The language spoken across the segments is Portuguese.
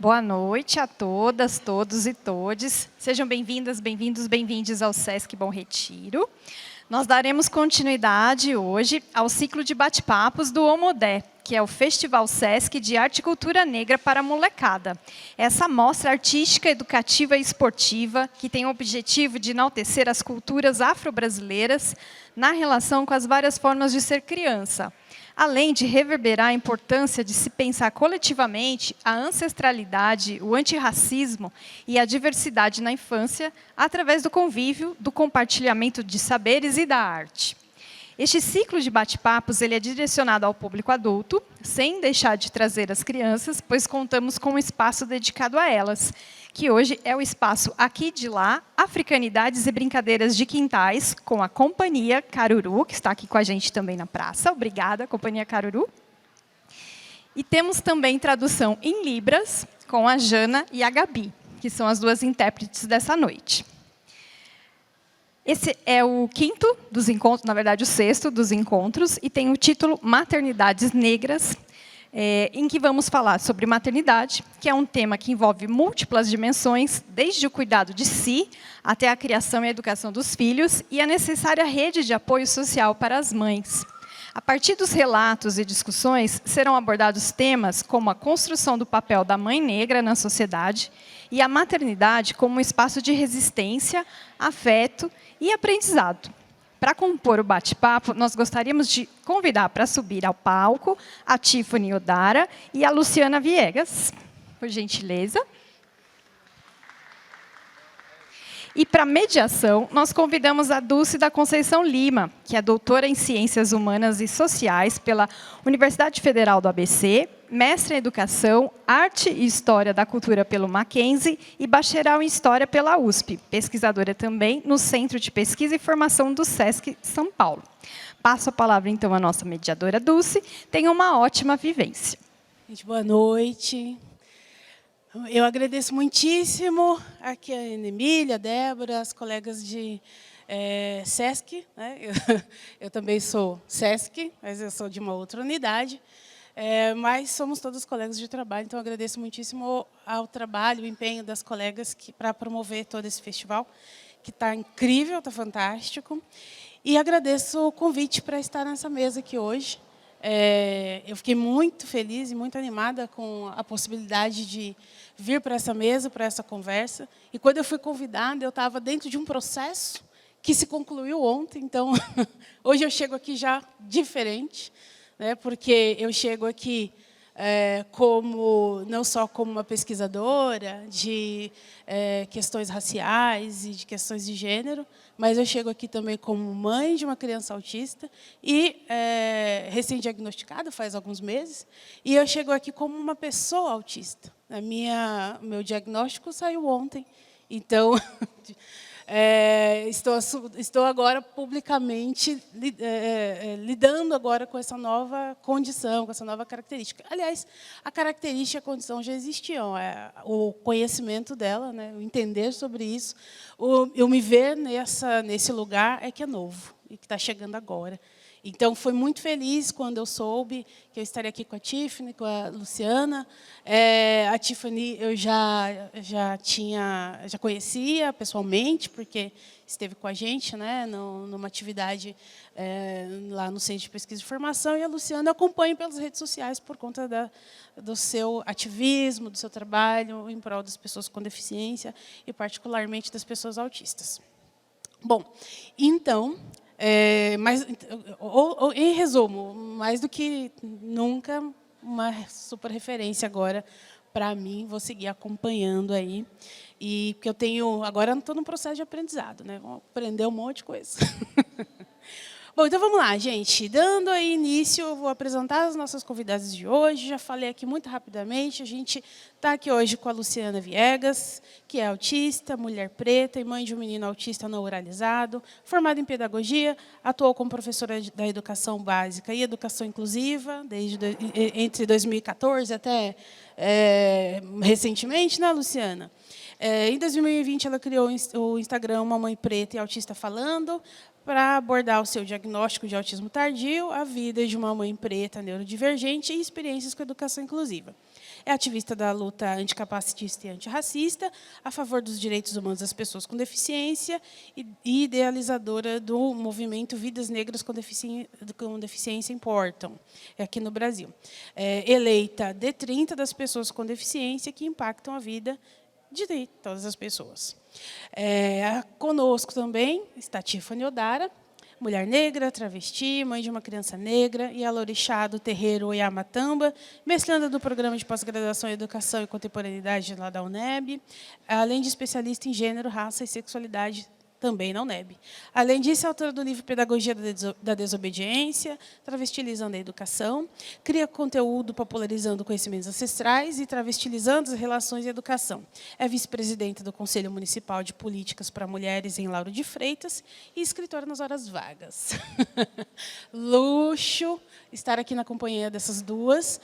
Boa noite a todas, todos e todes. Sejam bem-vindas, bem-vindos, bem-vindes ao Sesc Bom Retiro. Nós daremos continuidade hoje ao ciclo de bate-papos do Omodé, que é o Festival Sesc de Arte e Cultura Negra para a Molecada. Essa mostra artística, educativa e esportiva que tem o objetivo de enaltecer as culturas afro-brasileiras na relação com as várias formas de ser criança, além de reverberar a importância de se pensar coletivamente a ancestralidade, o antirracismo e a diversidade na infância, através do convívio, do compartilhamento de saberes e da arte. Este ciclo de bate-papos ele é direcionado ao público adulto, sem deixar de trazer as crianças, pois contamos com um espaço dedicado a elas, que hoje é o espaço Aqui de Lá, Africanidades e Brincadeiras de Quintais, com a Companhia Caruru, que está aqui com a gente também na praça. Obrigada, Companhia Caruru. E temos também tradução em Libras, com a Jana e a Gabi, que são as duas intérpretes dessa noite. Esse é o quinto dos encontros, na verdade, o sexto dos encontros, e tem o título Maternidades Negras, em que vamos falar sobre maternidade, que é um tema que envolve múltiplas dimensões, desde o cuidado de si até a criação e a educação dos filhos e a necessária rede de apoio social para as mães. A partir dos relatos e discussões, serão abordados temas como a construção do papel da mãe negra na sociedade e a maternidade como um espaço de resistência, afeto e aprendizado. Para compor o bate-papo, nós gostaríamos de convidar para subir ao palco a Tiffany Odara e a Luciana Viegas, por gentileza. E para mediação, nós convidamos a Dulce da Conceição Lima, que é doutora em Ciências Humanas e Sociais pela Universidade Federal do ABC, mestre em Educação, Arte e História da Cultura pelo Mackenzie e bacharel em História pela USP, pesquisadora também no Centro de Pesquisa e Formação do SESC São Paulo. Passo a palavra, então, à nossa mediadora Dulce. Tenha uma ótima vivência. Gente, boa noite. Eu agradeço muitíssimo aqui a Ana Emília, a Débora, as colegas de SESC. Né? Eu também sou SESC, mas eu sou de uma outra unidade. Mas somos todos colegas de trabalho, então agradeço muitíssimo ao trabalho, o empenho das colegas para promover todo esse festival, que está incrível, está fantástico. E agradeço o convite para estar nessa mesa aqui hoje. Eu fiquei muito feliz e muito animada com a possibilidade de vir para essa mesa, para essa conversa. E quando eu fui convidada, eu estava dentro de um processo que se concluiu ontem. Então, hoje eu chego aqui já diferente, né, porque eu chego aqui não só como uma pesquisadora de questões raciais e de questões de gênero, mas eu chego aqui também como mãe de uma criança autista e recém-diagnosticada, faz alguns meses, e eu chego aqui como uma pessoa autista. Meu diagnóstico saiu ontem, então estou agora publicamente lidando agora com essa nova condição, com essa nova característica. Aliás, a característica e a condição já existiam, o conhecimento dela, né, o entender sobre isso, eu me ver nesse lugar é que é novo e que está chegando agora. Então, foi muito feliz quando eu soube que eu estaria aqui com a Tiffany, com a Luciana. A Tiffany eu já conhecia pessoalmente, porque esteve com a gente, né, numa atividade lá no Centro de Pesquisa e Formação, e a Luciana eu acompanho pelas redes sociais por conta do seu ativismo, do seu trabalho em prol das pessoas com deficiência e, particularmente, das pessoas autistas. Bom, então... em resumo, mais do que nunca, uma super referência agora para mim, vou seguir acompanhando aí, e porque eu tenho, agora estou num processo de aprendizado, né? Vou aprender um monte de coisa. Bom, então vamos lá, gente. Dando aí início, eu vou apresentar as nossas convidadas de hoje. Já falei aqui muito rapidamente. A gente está aqui hoje com a Luciana Viegas, que é autista, mulher preta e mãe de um menino autista não oralizado, formada em pedagogia, atuou como professora da educação básica e educação inclusiva entre 2014 até recentemente, né, Luciana? Em 2020, ela criou o Instagram Mamãe Preta e Autista Falando, para abordar o seu diagnóstico de autismo tardio, a vida de uma mãe preta neurodivergente e experiências com educação inclusiva. é ativista da luta anticapacitista e antirracista, a favor dos direitos humanos das pessoas com deficiência e idealizadora do movimento Vidas Negras com Deficiência Importam, aqui no Brasil. Eleita D30 das pessoas com deficiência que impactam a vida de todas as pessoas. Conosco também está Tiffany Odara, mulher negra, travesti, mãe de uma criança negra, e alorixá do terreiro Oiamatamba, mestranda do Programa de Pós-Graduação em Educação e Contemporaneidade lá da UNEB, além de especialista em gênero, raça e sexualidade também na UNEB. Além disso, é autora do livro Pedagogia da Desobediência, Travestilizando a Educação, cria conteúdo popularizando conhecimentos ancestrais e travestilizando as relações e educação. É vice-presidenta do Conselho Municipal de Políticas para Mulheres em Lauro de Freitas e escritora nas horas vagas. Luxo estar aqui na companhia dessas duas.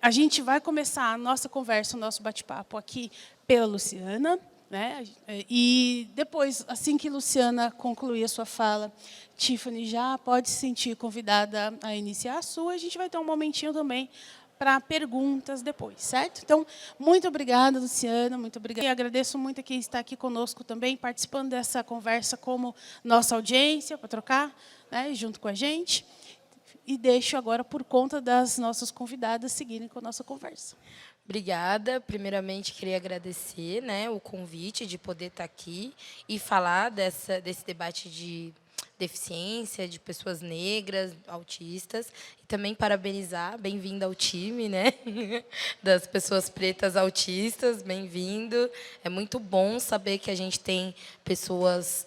A gente vai começar a nossa conversa, o nosso bate-papo aqui pela Luciana, né? E depois, assim que Luciana concluir a sua fala, Tiffany já pode se sentir convidada a iniciar a sua. A gente vai ter um momentinho também para perguntas depois, certo? Então, muito obrigada, Luciana, muito obrigada. E agradeço muito a quem está aqui conosco também, participando dessa conversa como nossa audiência, para trocar, né, junto com a gente. E deixo agora, por conta das nossas convidadas, seguirem com a nossa conversa. Obrigada. Primeiramente, queria agradecer, né, o convite de poder estar aqui e falar desse debate de deficiência, de pessoas negras, autistas, e também parabenizar, bem-vindo ao time, né, das pessoas pretas autistas, bem-vindo. É muito bom saber que a gente tem pessoas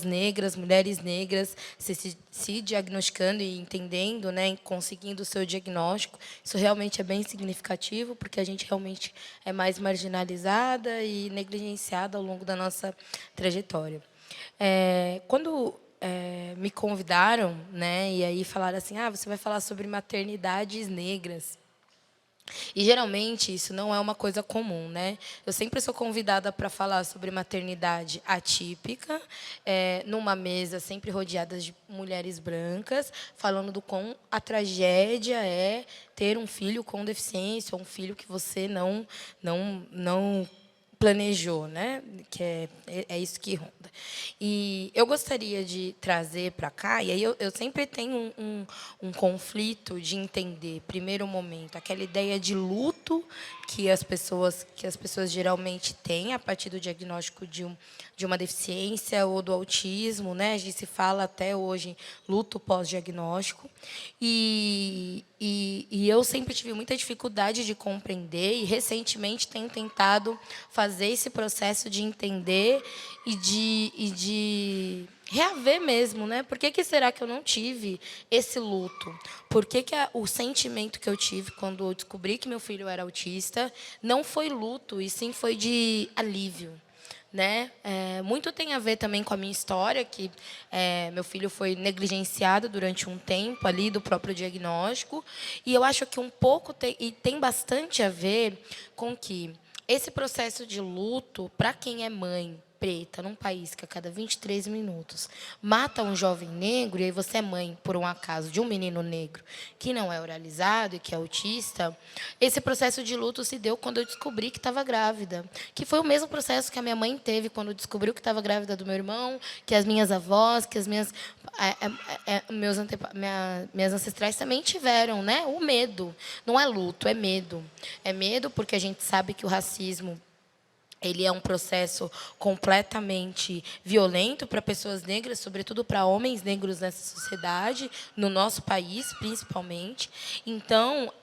negras, mulheres negras, se diagnosticando e entendendo, né, conseguindo o seu diagnóstico. Isso realmente é bem significativo, porque a gente realmente é mais marginalizada e negligenciada ao longo da nossa trajetória. Quando me convidaram, né, e aí falaram assim, você vai falar sobre maternidades negras. E, geralmente, isso não é uma coisa comum, né? Eu sempre sou convidada para falar sobre maternidade atípica, numa mesa sempre rodeada de mulheres brancas, falando do quão a tragédia é ter um filho com deficiência, ou um filho que você não planejou, né? Que é isso que ronda. E eu gostaria de trazer para cá, e aí eu sempre tenho um conflito de entender, primeiro momento, aquela ideia de luto que as pessoas geralmente têm a partir do diagnóstico de uma deficiência ou do autismo, né? A gente se fala até hoje luto pós-diagnóstico. E eu sempre tive muita dificuldade de compreender e, recentemente, tenho tentado fazer esse processo de entender e de reaver mesmo, né? Por que será que eu não tive esse luto? Por que o sentimento que eu tive quando eu descobri que meu filho era autista não foi luto, e sim foi de alívio? Né? Muito tem a ver também com a minha história, que meu filho foi negligenciado durante um tempo ali do próprio diagnóstico, e eu acho que um pouco tem bastante a ver com que esse processo de luto, para quem é mãe preta, num país que a cada 23 minutos mata um jovem negro, e aí você é mãe, por um acaso, de um menino negro que não é oralizado e que é autista, esse processo de luto se deu quando eu descobri que estava grávida, que foi o mesmo processo que a minha mãe teve quando descobriu que estava grávida do meu irmão, que as minhas avós, que as minhas ancestrais também tiveram, né? O medo. Não é luto, é medo. É medo porque a gente sabe que o racismo, ele é um processo completamente violento para pessoas negras, sobretudo para homens negros nessa sociedade, no nosso país, principalmente. Então,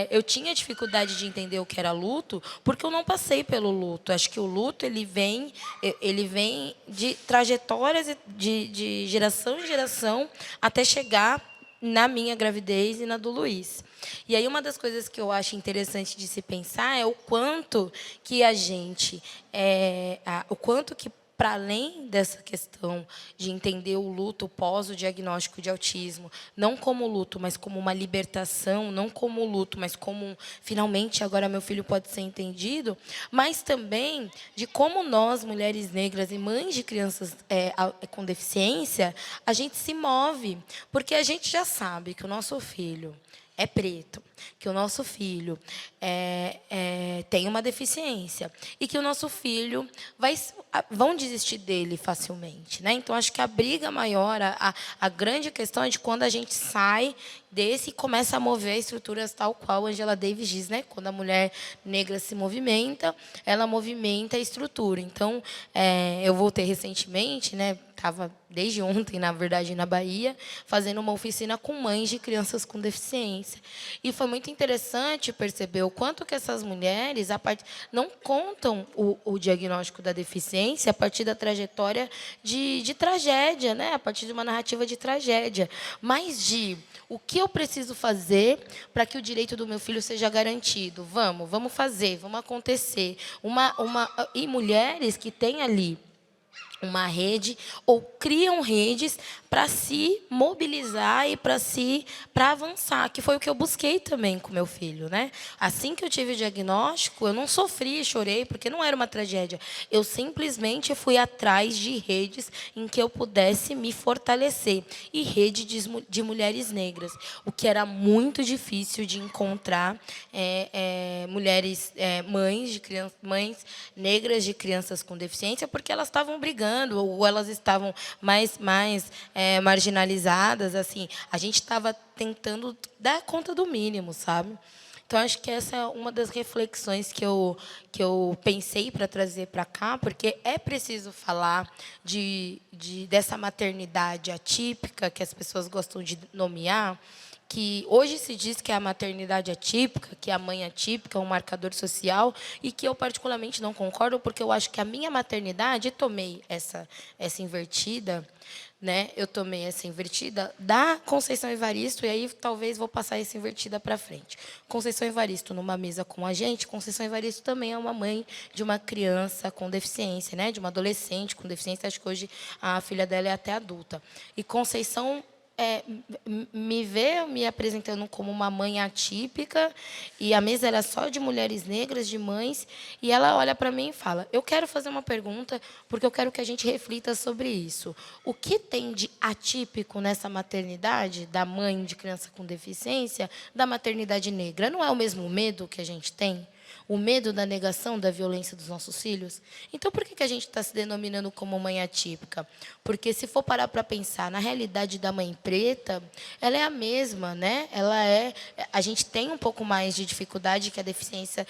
eu tinha dificuldade de entender o que era luto, porque eu não passei pelo luto. Acho que o luto ele vem de trajetórias de geração em geração até chegar na minha gravidez e na do Luiz. E aí, uma das coisas que eu acho interessante de se pensar é o quanto que para além dessa questão de entender o luto pós o diagnóstico de autismo, não como luto, mas como uma libertação, não como luto, mas como finalmente agora meu filho pode ser entendido, mas também de como nós, mulheres negras e mães de crianças com deficiência, a gente se move, porque a gente já sabe que o nosso filho, é preto, que o nosso filho tem uma deficiência e que o nosso filho vão desistir dele facilmente, né? Então, acho que a briga maior, a grande questão é de quando a gente sai desse e começa a mover estruturas tal qual Angela Davis diz, né? Quando a mulher negra se movimenta, ela movimenta a estrutura. Então, eu voltei recentemente, né? Estava desde ontem, na verdade, na Bahia, fazendo uma oficina com mães de crianças com deficiência. E foi muito interessante perceber o quanto que essas mulheres não contam o diagnóstico da deficiência a partir da trajetória de tragédia, né? A partir de uma narrativa de tragédia, mas de o que eu preciso fazer para que o direito do meu filho seja garantido. Vamos fazer, vamos acontecer. E mulheres que têm ali uma rede ou criam redes para se mobilizar e para avançar, que foi o que eu busquei também com meu filho, né? Assim que eu tive o diagnóstico, eu não sofri, chorei, porque não era uma tragédia. Eu simplesmente fui atrás de redes em que eu pudesse me fortalecer, e rede de mulheres negras, o que era muito difícil de encontrar mulheres, mães negras de crianças com deficiência, porque elas estavam brigando ou elas estavam mais marginalizadas, assim. A gente estava tentando dar conta do mínimo, sabe? Então, acho que essa é uma das reflexões que eu pensei para trazer para cá, porque é preciso falar dessa maternidade atípica, que as pessoas gostam de nomear, que hoje se diz que é a maternidade atípica, que é a mãe atípica, um marcador social, e que eu particularmente não concordo, porque eu acho que a minha maternidade, tomei essa invertida, né? Eu tomei essa invertida da Conceição Evaristo, e aí talvez vou passar essa invertida para frente. Conceição Evaristo, numa mesa com a gente, Conceição Evaristo também é uma mãe de uma criança com deficiência, né? De uma adolescente com deficiência, acho que hoje a filha dela é até adulta. E Conceição me vê me apresentando como uma mãe atípica, e a mesa era só de mulheres negras, de mães, e ela olha para mim e fala: eu quero fazer uma pergunta, porque eu quero que a gente reflita sobre isso. O que tem de atípico nessa maternidade, da mãe de criança com deficiência, da maternidade negra? Não é o mesmo medo que a gente tem? O medo da negação da violência dos nossos filhos? Então, por que a gente está se denominando como mãe atípica? Porque, se for parar para pensar na realidade da mãe preta, ela é a mesma, né? A gente tem um pouco mais de dificuldade, que a deficiência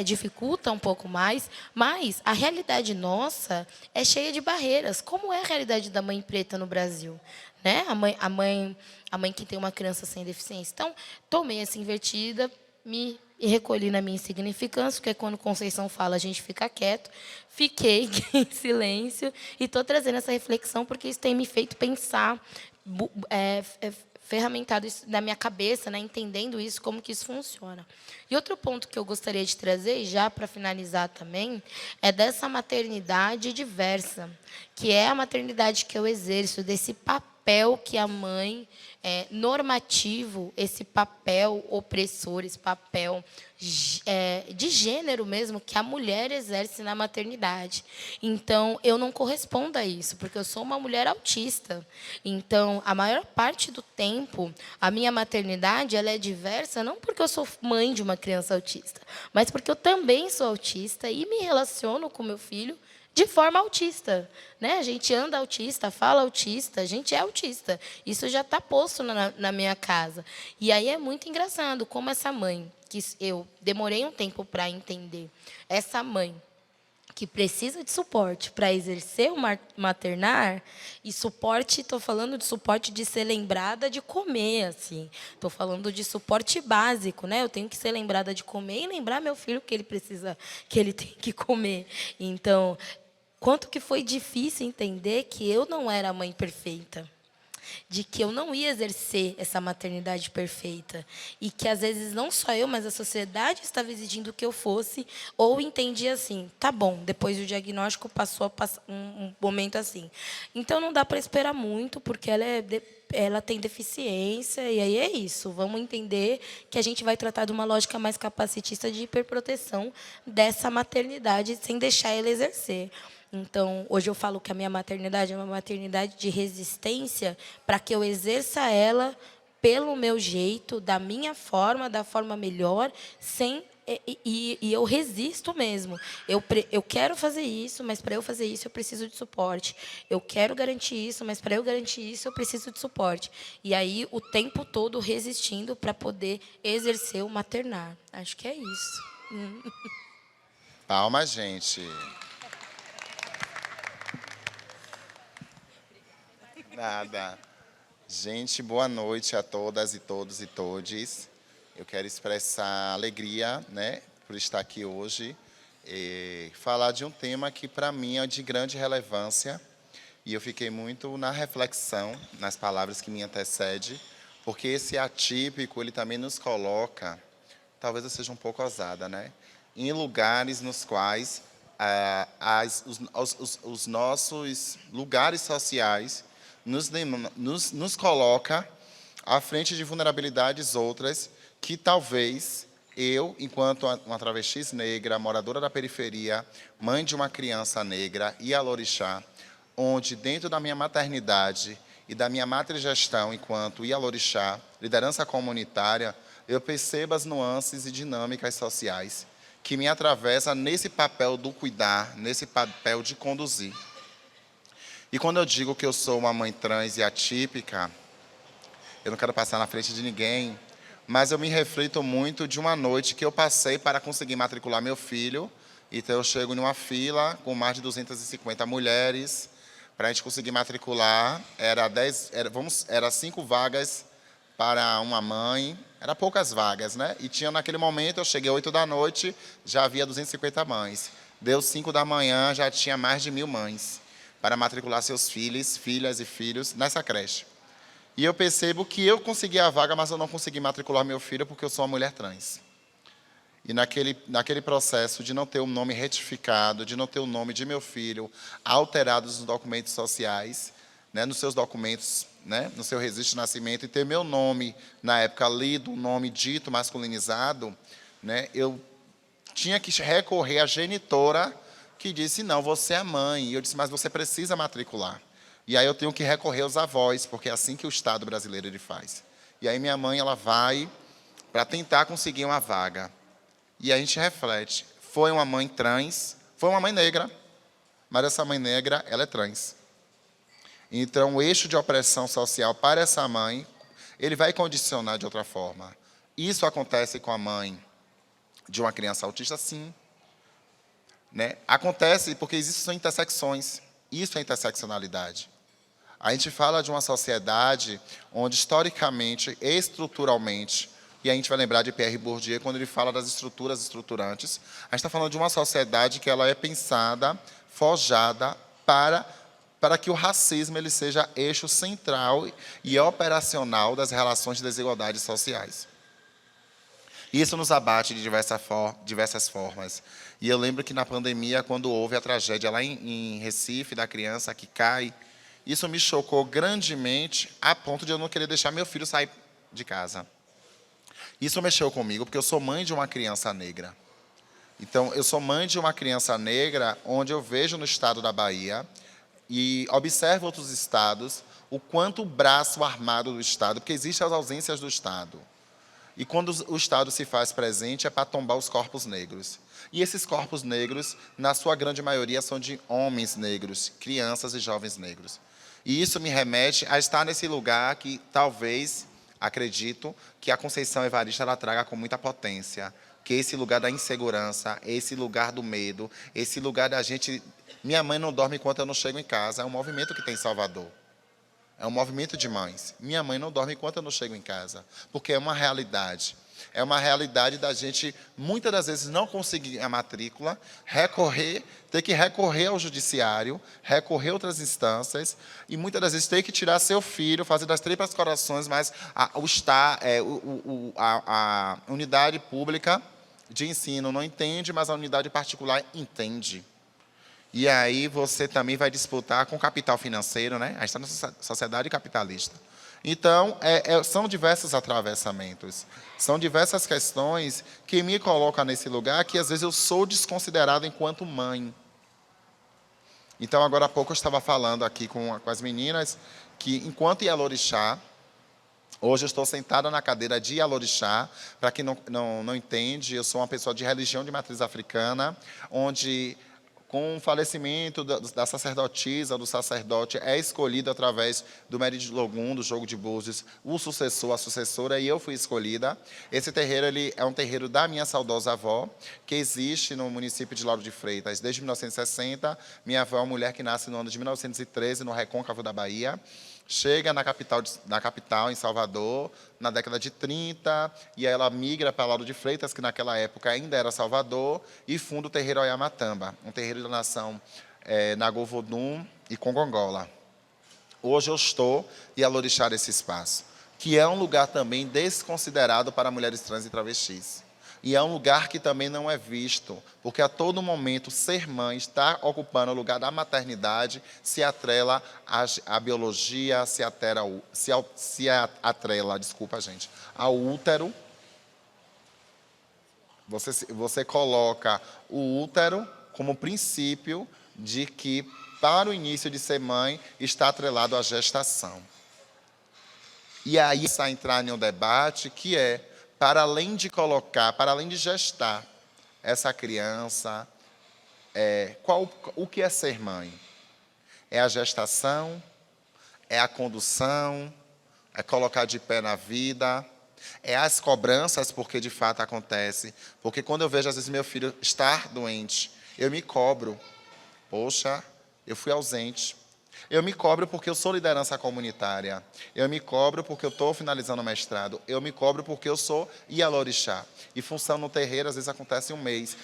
dificulta um pouco mais, mas a realidade nossa é cheia de barreiras. Como é a realidade da mãe preta no Brasil, né? A mãe que tem uma criança sem deficiência. Então, tomei essa invertida, me recolhi na minha insignificância, porque quando Conceição fala, a gente fica quieto. Fiquei em silêncio e estou trazendo essa reflexão, porque isso tem me feito pensar, ferramentado isso na minha cabeça, né, entendendo isso, como que isso funciona. E outro ponto que eu gostaria de trazer, já para finalizar também, é dessa maternidade diversa, que é a maternidade que eu exerço, desse papel que a mãe normativo, esse papel opressor, esse papel de gênero mesmo, que a mulher exerce na maternidade. Então, eu não correspondo a isso, porque eu sou uma mulher autista. Então, a maior parte do tempo, a minha maternidade ela é diversa, não porque eu sou mãe de uma criança autista, mas porque eu também sou autista e me relaciono com meu filho de forma autista, né? A gente anda autista, fala autista, a gente é autista. Isso já está posto na minha casa. E aí é muito engraçado como essa mãe, que eu demorei um tempo para entender, essa mãe que precisa de suporte para exercer o maternar, e suporte, estou falando de suporte de ser lembrada de comer, assim. Estou falando de suporte básico, né? Eu tenho que ser lembrada de comer e lembrar meu filho que ele precisa, que ele tem que comer. Então, quanto que foi difícil entender que eu não era a mãe perfeita, de que eu não ia exercer essa maternidade perfeita, e que às vezes não só eu, mas a sociedade estava exigindo que eu fosse, ou entendia assim, tá bom, depois do diagnóstico passou a passar um momento assim. Então não dá para esperar muito, porque ela tem deficiência, e aí é isso. Vamos entender que a gente vai tratar de uma lógica mais capacitista de hiperproteção dessa maternidade, sem deixar ela exercer. Então, hoje eu falo que a minha maternidade é uma maternidade de resistência para que eu exerça ela pelo meu jeito, da minha forma, da forma melhor, sem e eu resisto mesmo. Eu quero fazer isso, mas para eu fazer isso eu preciso de suporte. Eu quero garantir isso, mas para eu garantir isso eu preciso de suporte. E aí o tempo todo resistindo para poder exercer o maternar. Acho que é isso. Palmas, gente. Nada. Gente, boa noite a todas e todos e todes. Eu quero expressar alegria, né, por estar aqui hoje e falar de um tema que, para mim, é de grande relevância. E eu fiquei muito na reflexão, nas palavras que me antecedem, porque esse atípico, ele também nos coloca, talvez eu seja um pouco ousada, né, em lugares nos quais os nossos lugares sociais nos coloca à frente de vulnerabilidades outras que talvez eu, enquanto uma travesti negra, moradora da periferia, mãe de uma criança negra, Ialorixá, onde dentro da minha maternidade e da minha matrigestão enquanto Ialorixá, liderança comunitária, eu percebo as nuances e dinâmicas sociais que me atravessam nesse papel do cuidar, nesse papel de conduzir. E quando eu digo que eu sou uma mãe trans e atípica, eu não quero passar na frente de ninguém, mas eu me reflito muito de uma noite que eu passei para conseguir matricular meu filho. Então, eu chego em uma fila com mais de 250 mulheres. Para a gente conseguir matricular, era 5 vagas para uma mãe. Era poucas vagas, né? E tinha, naquele momento, eu cheguei às 8 da noite, já havia 250 mães. Deu 5 da manhã, já tinha mais de 1000 mães para matricular seus filhos, filhas e filhos nessa creche. E eu percebo que eu consegui a vaga, mas eu não consegui matricular meu filho porque eu sou uma mulher trans. E naquele processo de não ter o nome retificado, de não ter o nome de meu filho alterado nos documentos sociais, né, nos seus documentos, né, no seu registro de nascimento, e ter meu nome, na época lido, um nome dito masculinizado, né, eu tinha que recorrer à genitora que disse, não, você é mãe. E eu disse, mas você precisa matricular. E aí eu tenho que recorrer aos avós, porque é assim que o Estado brasileiro ele faz. E aí minha mãe ela vai para tentar conseguir uma vaga. E a gente reflete, foi uma mãe trans, foi uma mãe negra, mas essa mãe negra ela é trans. Então o eixo de opressão social para essa mãe, ele vai condicionar de outra forma. Isso acontece com a mãe de uma criança autista, sim. Né? Acontece porque existem intersecções. Isso é interseccionalidade. A gente fala de uma sociedade onde, historicamente, estruturalmente, e a gente vai lembrar de Pierre Bourdieu quando ele fala das estruturas estruturantes, a gente está falando de uma sociedade que ela é pensada, forjada para que o racismo ele seja eixo central e operacional das relações de desigualdades sociais. Isso nos abate de diversas formas. E eu lembro que na pandemia, quando houve a tragédia lá em Recife, da criança que cai, isso me chocou grandemente a ponto de eu não querer deixar meu filho sair de casa. Isso mexeu comigo, porque eu sou mãe de uma criança negra. Então, eu sou mãe de uma criança negra onde eu vejo no estado da Bahia e observo outros estados o quanto o braço armado do Estado, porque existem as ausências do Estado. E quando o Estado se faz presente, é para tombar os corpos negros. E esses corpos negros, na sua grande maioria, são de homens negros, crianças e jovens negros. E isso me remete a estar nesse lugar que, talvez, acredito, que a Conceição Evaristo ela traga com muita potência. Que esse lugar da insegurança, esse lugar do medo, esse lugar da gente... Minha mãe não dorme enquanto eu não chego em casa. É um movimento que tem em Salvador. É um movimento de mães. Minha mãe não dorme enquanto eu não chego em casa. Porque é uma realidade. É uma realidade da gente, muitas das vezes, não conseguir a matrícula, ter que recorrer ao judiciário, recorrer a outras instâncias, e muitas das vezes ter que tirar seu filho, fazer das tripas corações, mas a unidade pública de ensino não entende, mas a unidade particular entende. E aí você também vai disputar com o capital financeiro, né? A gente está na sociedade capitalista. Então, são diversos atravessamentos, são diversas questões que me colocam nesse lugar que, às vezes, eu sou desconsiderado enquanto mãe. Então, agora há pouco, eu estava falando aqui com as meninas que, enquanto Ialorixá, Hoje eu estou sentada na cadeira de Alorixá. Para quem não entende, eu sou uma pessoa de religião de matriz africana, onde, com o falecimento da sacerdotisa, do sacerdote, é escolhido através do Mérito de Logum, do jogo de búzios, o sucessor, a sucessora, e eu fui escolhida. Esse terreiro ele é um terreiro da minha saudosa avó, que existe no município de Lauro de Freitas desde 1960. Minha avó é uma mulher que nasce no ano de 1913, no Recôncavo da Bahia. Chega na capital, em Salvador, na década de 30, e aí ela migra para Lauro de Freitas, que naquela época ainda era Salvador, e funda o terreiro Oiamatamba, um terreiro da nação Nagovodum e Congongola. Hoje eu estou em Alorixá esse espaço, que é um lugar também desconsiderado para mulheres trans e travestis. E é um lugar que também não é visto, porque a todo momento ser mãe está ocupando o lugar da maternidade, se atrela à biologia, se atrela, desculpa, gente, ao útero. Você coloca o útero como princípio de que, para o início de ser mãe, está atrelado à gestação. E aí está a entrar em um debate que é, para além de gestar essa criança, o que é ser mãe? É a gestação? É a condução? É colocar de pé na vida? É as cobranças, porque de fato acontece. Porque quando eu vejo, às vezes, meu filho estar doente, eu me cobro. Poxa, eu fui ausente. Eu me cobro porque eu sou liderança comunitária. Eu me cobro porque eu estou finalizando o mestrado. Eu me cobro porque eu sou Ialorixá. E função no terreiro, às vezes, acontece um mês.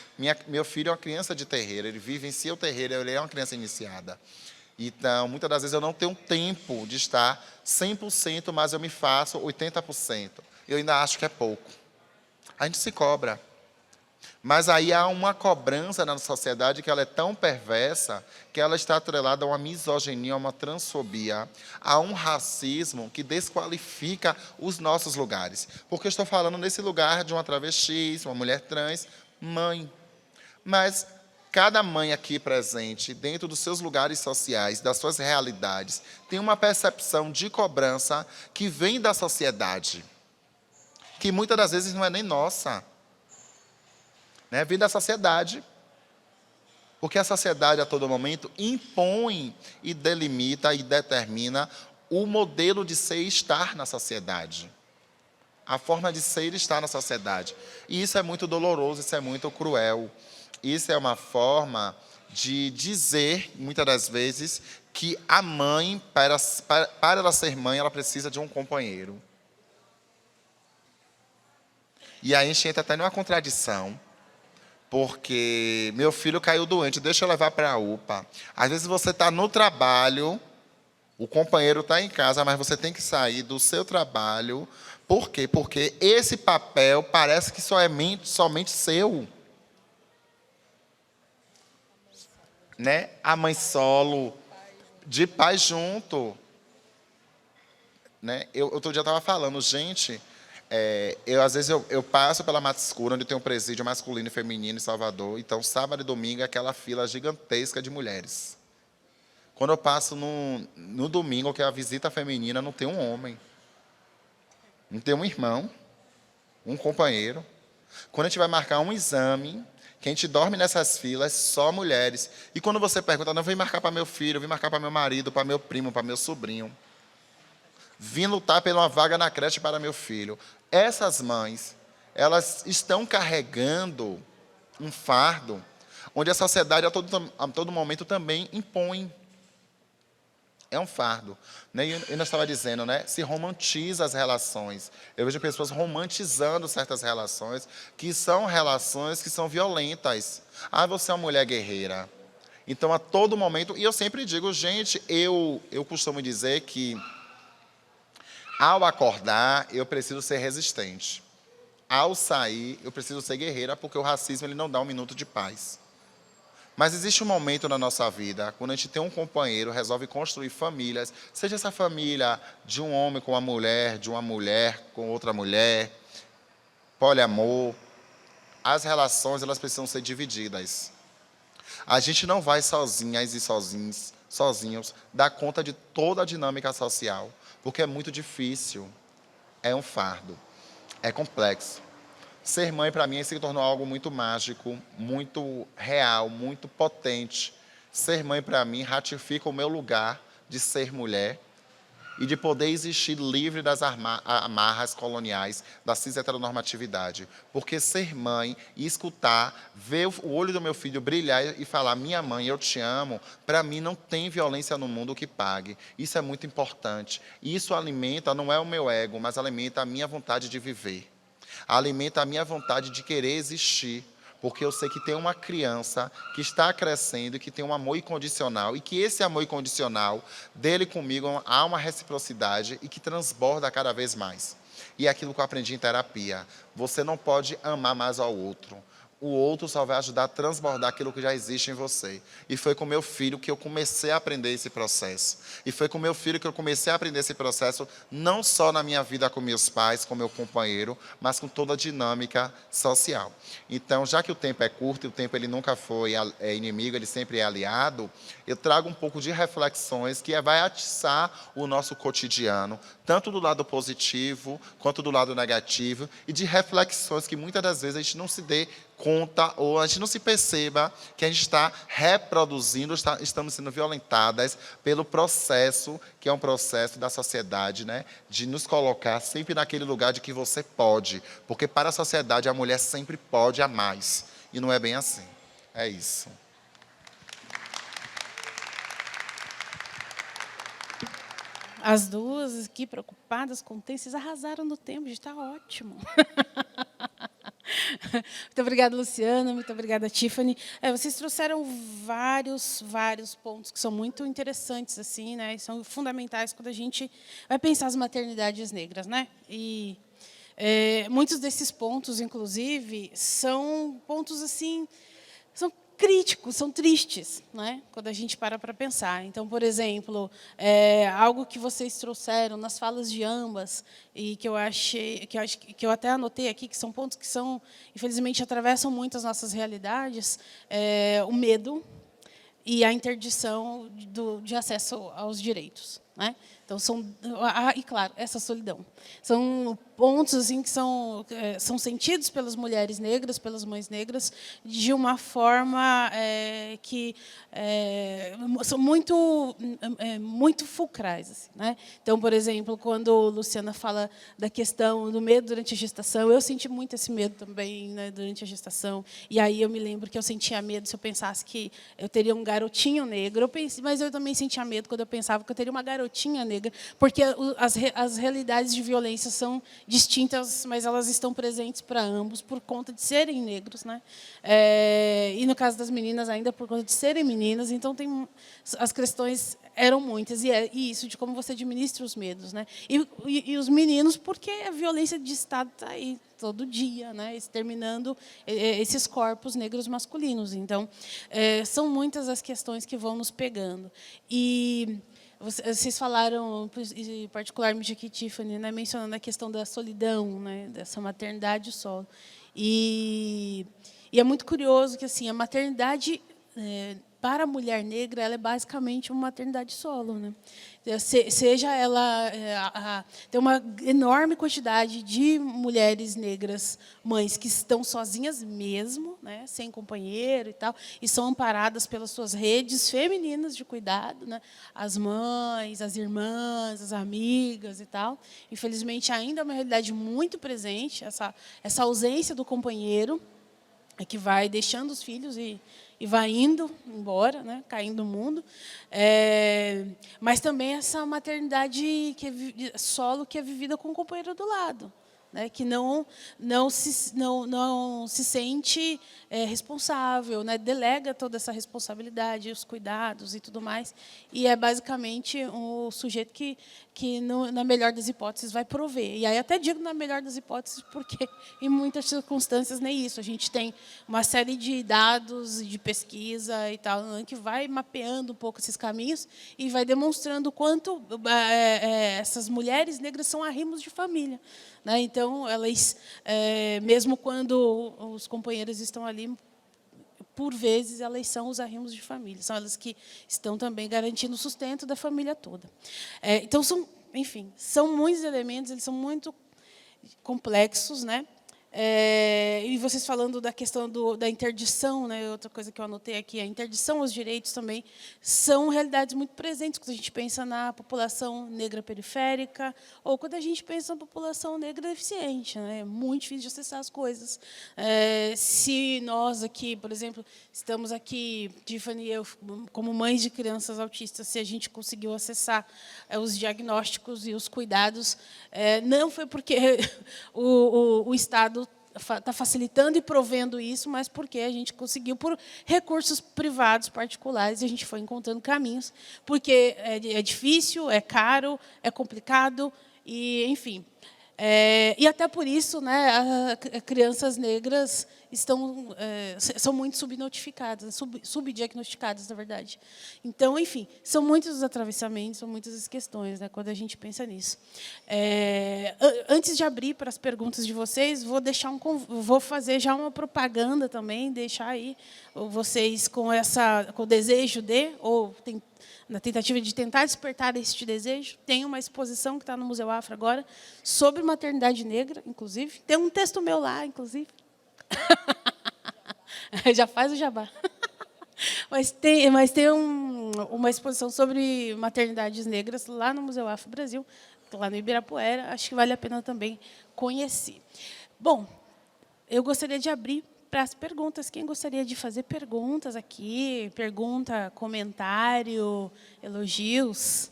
Meu filho é uma criança de terreiro. Ele vivencia o terreiro, ele é uma criança iniciada. Então, muitas das vezes, eu não tenho tempo de estar 100%, mas eu me faço 80%. Eu ainda acho que é pouco. A gente se cobra. Mas aí há uma cobrança na sociedade que ela é tão perversa que ela está atrelada a uma misoginia, a uma transfobia, a um racismo que desqualifica os nossos lugares. Porque eu estou falando nesse lugar de uma travesti, uma mulher trans, mãe. Mas cada mãe aqui presente, dentro dos seus lugares sociais, das suas realidades, tem uma percepção de cobrança que vem da sociedade, que muitas das vezes não é nem nossa. Vem da sociedade, porque a sociedade a todo momento impõe e delimita e determina o modelo de ser e estar na sociedade, a forma de ser e estar na sociedade. E isso é muito doloroso, isso é muito cruel. Isso é uma forma de dizer, muitas das vezes, que a mãe, para ela ser mãe, ela precisa de um companheiro. E aí a gente entra até numa contradição, porque meu filho caiu doente, deixa eu levar para a UPA. Às vezes você está no trabalho, o companheiro está em casa, mas você tem que sair do seu trabalho. Por quê? Porque esse papel parece que só é somente seu. A mãe solo, de pai junto. Outro dia eu estava falando, gente... às vezes eu passo pela Mata Escura, onde tem um presídio masculino e feminino em Salvador. Então, sábado e domingo é aquela fila gigantesca de mulheres. Quando eu passo no domingo, que é a visita feminina, não tem um homem. Não tem um irmão, um companheiro. Quando a gente vai marcar um exame, que a gente dorme nessas filas, só mulheres. E quando você pergunta, não, eu vim marcar para meu filho, eu vim marcar para meu marido, para meu primo, para meu sobrinho. Vim lutar por uma vaga na creche para meu filho. Essas mães, elas estão carregando um fardo onde a sociedade a todo momento também impõe. É um fardo. Eu não estava dizendo, se romantiza as relações. Eu vejo pessoas romantizando certas relações que são violentas. Você é uma mulher guerreira. Então, a todo momento... E eu sempre digo, gente, eu costumo dizer que ao acordar, eu preciso ser resistente. Ao sair, eu preciso ser guerreira, porque o racismo ele não dá um minuto de paz. Mas existe um momento na nossa vida, quando a gente tem um companheiro, resolve construir famílias, seja essa família de um homem com uma mulher, de uma mulher com outra mulher, poliamor, as relações elas precisam ser divididas. A gente não vai sozinhas e sozinhos dar conta de toda a dinâmica social, porque é muito difícil. é um fardo, é complexo. Ser mãe, para mim, se tornou algo muito mágico, muito real, muito potente. Ser mãe, para mim, ratifica o meu lugar de ser mulher e de poder existir livre das amarras coloniais, da cis-heteronormatividade. Porque ser mãe e escutar, ver o olho do meu filho brilhar e falar, minha mãe, eu te amo, para mim não tem violência no mundo que pague. Isso é muito importante. Isso alimenta, não é o meu ego, mas alimenta a minha vontade de viver. Alimenta a minha vontade de querer existir, porque eu sei que tem uma criança que está crescendo e que tem um amor incondicional, e que esse amor incondicional, dele comigo, há uma reciprocidade e que transborda cada vez mais. E é aquilo que eu aprendi em terapia. Você não pode amar mais ao outro. O outro só vai ajudar a transbordar aquilo que já existe em você. E foi com meu filho que eu comecei a aprender esse processo. E foi com meu filho que eu comecei a aprender esse processo, não só na minha vida com meus pais, com meu companheiro, mas com toda a dinâmica social. Então, já que o tempo é curto, e o tempo ele nunca foi inimigo, ele sempre é aliado, eu trago um pouco de reflexões que vai atiçar o nosso cotidiano, tanto do lado positivo, quanto do lado negativo, e de reflexões que muitas das vezes a gente não se dê conta, ou a gente não se perceba que a gente está reproduzindo, estamos sendo violentadas pelo processo, que é um processo da sociedade, né, de nos colocar sempre naquele lugar de que você pode, porque para a sociedade a mulher sempre pode a mais, e não é bem assim. É isso. As duas aqui preocupadas com o tempo, vocês arrasaram no tempo, gente, está ótimo. Muito obrigada, Luciana, muito obrigada, Tiffany. Vocês trouxeram vários pontos que são muito interessantes, assim, né, e são fundamentais quando a gente vai pensar as maternidades negras, né? E muitos desses pontos, inclusive, são pontos assim, são críticos, são tristes, né? Quando a gente para pensar. Então, por exemplo, algo que vocês trouxeram nas falas de ambas e que eu até anotei aqui, que são pontos que são, infelizmente, atravessam muito as nossas realidades, o medo e a interdição de acesso aos direitos, né? Então, e claro, essa solidão. São pontos assim, que são sentidos pelas mulheres negras, pelas mães negras, de uma forma que são muito fulcrais. Assim, né? Então, por exemplo, quando Luciana fala da questão do medo durante a gestação, eu senti muito esse medo também, né, durante a gestação. E aí eu me lembro que eu sentia medo se eu pensasse que eu teria um garotinho negro. Mas eu também sentia medo quando eu pensava que eu teria uma garotinha negra, porque as realidades de violência são distintas, mas elas estão presentes para ambos por conta de serem negros, né? E no caso das meninas ainda por conta de serem meninas. Então as questões eram muitas e isso de como você administra os medos, né? E os meninos porque a violência de Estado está aí todo dia, né, exterminando esses corpos negros masculinos. Então, são muitas as questões que vão nos pegando. E vocês falaram, particularmente aqui, Tiffany, né, mencionando a questão da solidão, né, dessa maternidade solo. E é muito curioso que assim, a maternidade, para a mulher negra, ela é basicamente uma maternidade solo, né? Seja ela tem uma enorme quantidade de mulheres negras, mães que estão sozinhas mesmo, né, sem companheiro e tal, e são amparadas pelas suas redes femininas de cuidado, né, as mães, as irmãs, as amigas e tal. Infelizmente, ainda é uma realidade muito presente essa ausência do companheiro, que vai deixando os filhos e vai indo embora, né, caindo no mundo. Mas também essa maternidade solo que é vivida com o companheiro do lado, né, que não se sente responsável, né, delega toda essa responsabilidade, os cuidados e tudo mais, e é basicamente um sujeito que na melhor das hipóteses, vai prover. E aí até digo na melhor das hipóteses, porque em muitas circunstâncias nem isso. A gente tem uma série de dados e de pesquisa e tal, que vai mapeando um pouco esses caminhos e vai demonstrando o quanto essas mulheres negras são arrimos de família, né? Então, elas, mesmo quando os companheiros estão ali, por vezes, elas são os arrimos de família. São elas que estão também garantindo o sustento da família toda. Então, enfim, são muitos elementos, eles são muito complexos, né? E vocês falando da questão da interdição, né? Outra coisa que eu anotei aqui, a interdição aos direitos também são realidades muito presentes quando a gente pensa na população negra periférica ou quando a gente pensa na população negra deficiente, né? É muito difícil de acessar as coisas. Se nós aqui, por exemplo, estamos aqui, Tiffany e eu, como mães de crianças autistas, se a gente conseguiu acessar os diagnósticos e os cuidados, não foi porque o Estado está facilitando e provendo isso, mas porque a gente conseguiu, por recursos privados, particulares, e a gente foi encontrando caminhos, porque é difícil, é caro, é complicado, e, enfim. E até por isso, né, crianças negras são muito subnotificadas, subdiagnosticadas, na verdade. Então, enfim, são muitos os atravessamentos, são muitas as questões, né, quando a gente pensa nisso. Antes de abrir para as perguntas de vocês, vou fazer já uma propaganda também, deixar aí vocês com o desejo na tentativa de tentar despertar este desejo. Tem uma exposição que está no Museu Afro agora, sobre maternidade negra, inclusive. Tem um texto meu lá, inclusive. Já faz o jabá. Mas tem uma exposição sobre maternidades negras lá no Museu Afro Brasil, lá no Ibirapuera. Acho que vale a pena também conhecer. Bom, eu gostaria de abrir para as perguntas. Quem gostaria de fazer perguntas aqui? Pergunta, comentário, elogios,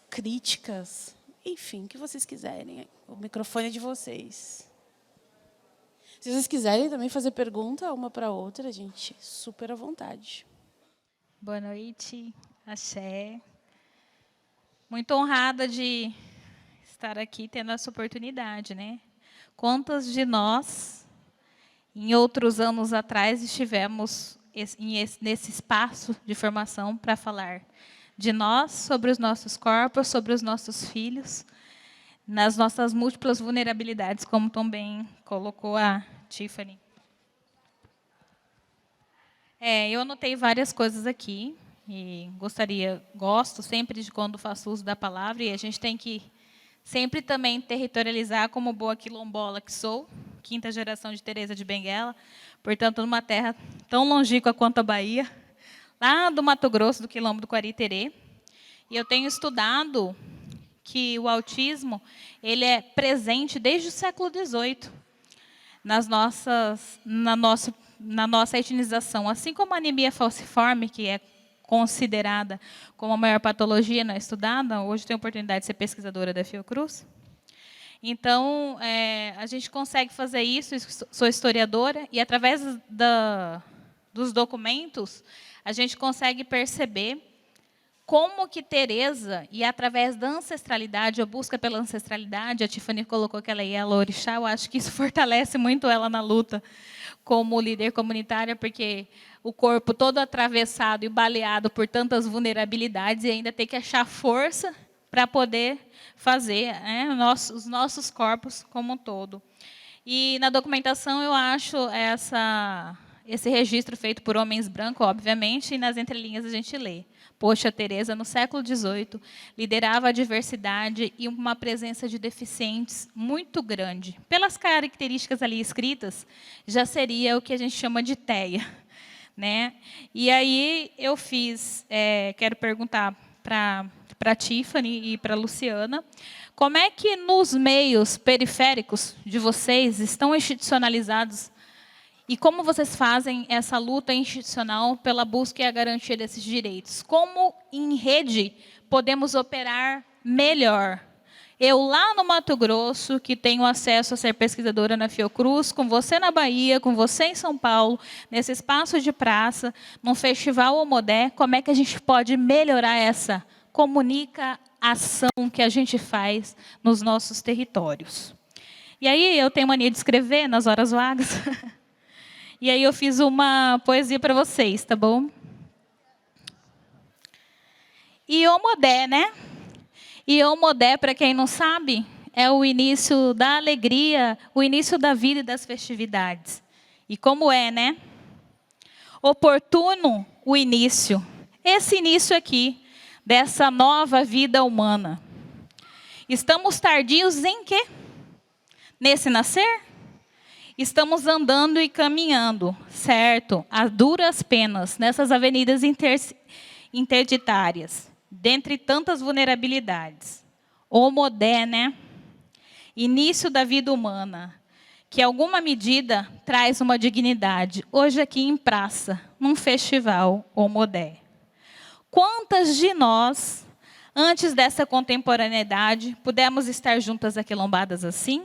críticas, enfim, o que vocês quiserem. O microfone é de vocês. Se vocês quiserem também fazer pergunta uma para a outra, gente, super à vontade. Boa noite, axé. Muito honrada de estar aqui tendo essa oportunidade, né? Quantas de nós, em outros anos atrás, estivemos nesse espaço de formação para falar de nós, sobre os nossos corpos, sobre os nossos filhos, nas nossas múltiplas vulnerabilidades, como também colocou a Tiffany. Eu anotei várias coisas aqui e gosto sempre de quando faço uso da palavra, e a gente tem que sempre também territorializar, como boa quilombola que sou, 5ª geração de Teresa de Benguela, portanto, numa terra tão longínqua quanto a Bahia, lá do Mato Grosso, do quilombo do Quariterê. E eu tenho estudado que o autismo ele é presente desde o século XVIII na nossa etnização. Assim como a anemia falciforme, que é considerada como a maior patologia não estudada, hoje tenho a oportunidade de ser pesquisadora da Fiocruz. Então, a gente consegue fazer isso, sou historiadora, e através dos documentos, a gente consegue perceber como que Teresa, e através da ancestralidade, a busca pela ancestralidade, a Tiffany colocou que ela é a orixá, eu acho que isso fortalece muito ela na luta como líder comunitária, porque o corpo todo atravessado e baleado por tantas vulnerabilidades, e ainda tem que achar força para poder fazer os nossos corpos como um todo. E na documentação eu acho esse registro feito por homens brancos, obviamente, e nas entrelinhas a gente lê. Poxa, Teresa, no século XVIII, liderava a diversidade e uma presença de deficientes muito grande. Pelas características ali escritas, já seria o que a gente chama de teia, né? E aí eu quero perguntar para a Tiffany e para a Luciana, como é que nos meios periféricos de vocês estão institucionalizados e como vocês fazem essa luta institucional pela busca e a garantia desses direitos? Como, em rede, podemos operar melhor? Eu, lá no Mato Grosso, que tenho acesso a ser pesquisadora na Fiocruz, com você na Bahia, com você em São Paulo, nesse espaço de praça, num festival Omodé, como é que a gente pode melhorar essa comunicação que a gente faz nos nossos territórios? E aí, eu tenho mania de escrever nas horas vagas. E aí eu fiz uma poesia para vocês, tá bom? Iomodé, né? Iomodé, para quem não sabe, é o início da alegria, o início da vida e das festividades. E como né? Oportuno o início. Esse início aqui, dessa nova vida humana. Estamos tardios em quê? nesse nascer? Estamos andando e caminhando, certo, a duras penas, nessas avenidas interditárias, dentre tantas vulnerabilidades. Homo Dé, né? Início da vida humana, que em alguma medida traz uma dignidade. Hoje aqui em praça, num festival, Homo Dé. Quantas de nós, antes dessa contemporaneidade, pudemos estar juntas aquilombadas assim?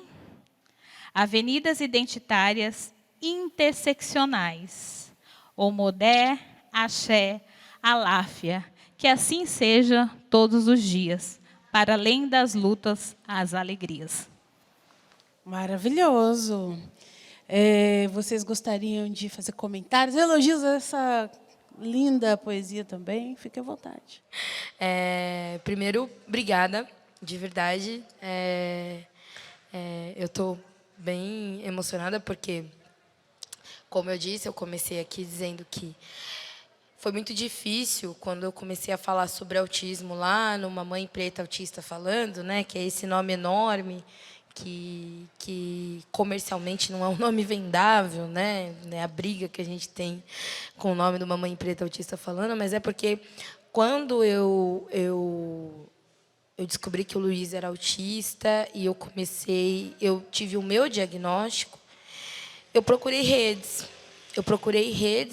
Avenidas identitárias interseccionais. Omodé, Axé, Aláfia. Que assim seja todos os dias, para além das lutas, as alegrias. Maravilhoso. Vocês gostariam de fazer comentários, elogios a essa linda poesia também? Fique à vontade. Primeiro, obrigada, de verdade. Eu estou bem emocionada porque, como eu disse, eu comecei aqui dizendo que foi muito difícil quando eu comecei a falar sobre autismo lá no Mamãe Preta Autista Falando, né, que é esse nome enorme que comercialmente não é um nome vendável, né, a briga que a gente tem com o nome do Mamãe Preta Autista Falando, mas é porque quando eu descobri que o Luiz era autista e eu tive o meu diagnóstico, eu procurei redes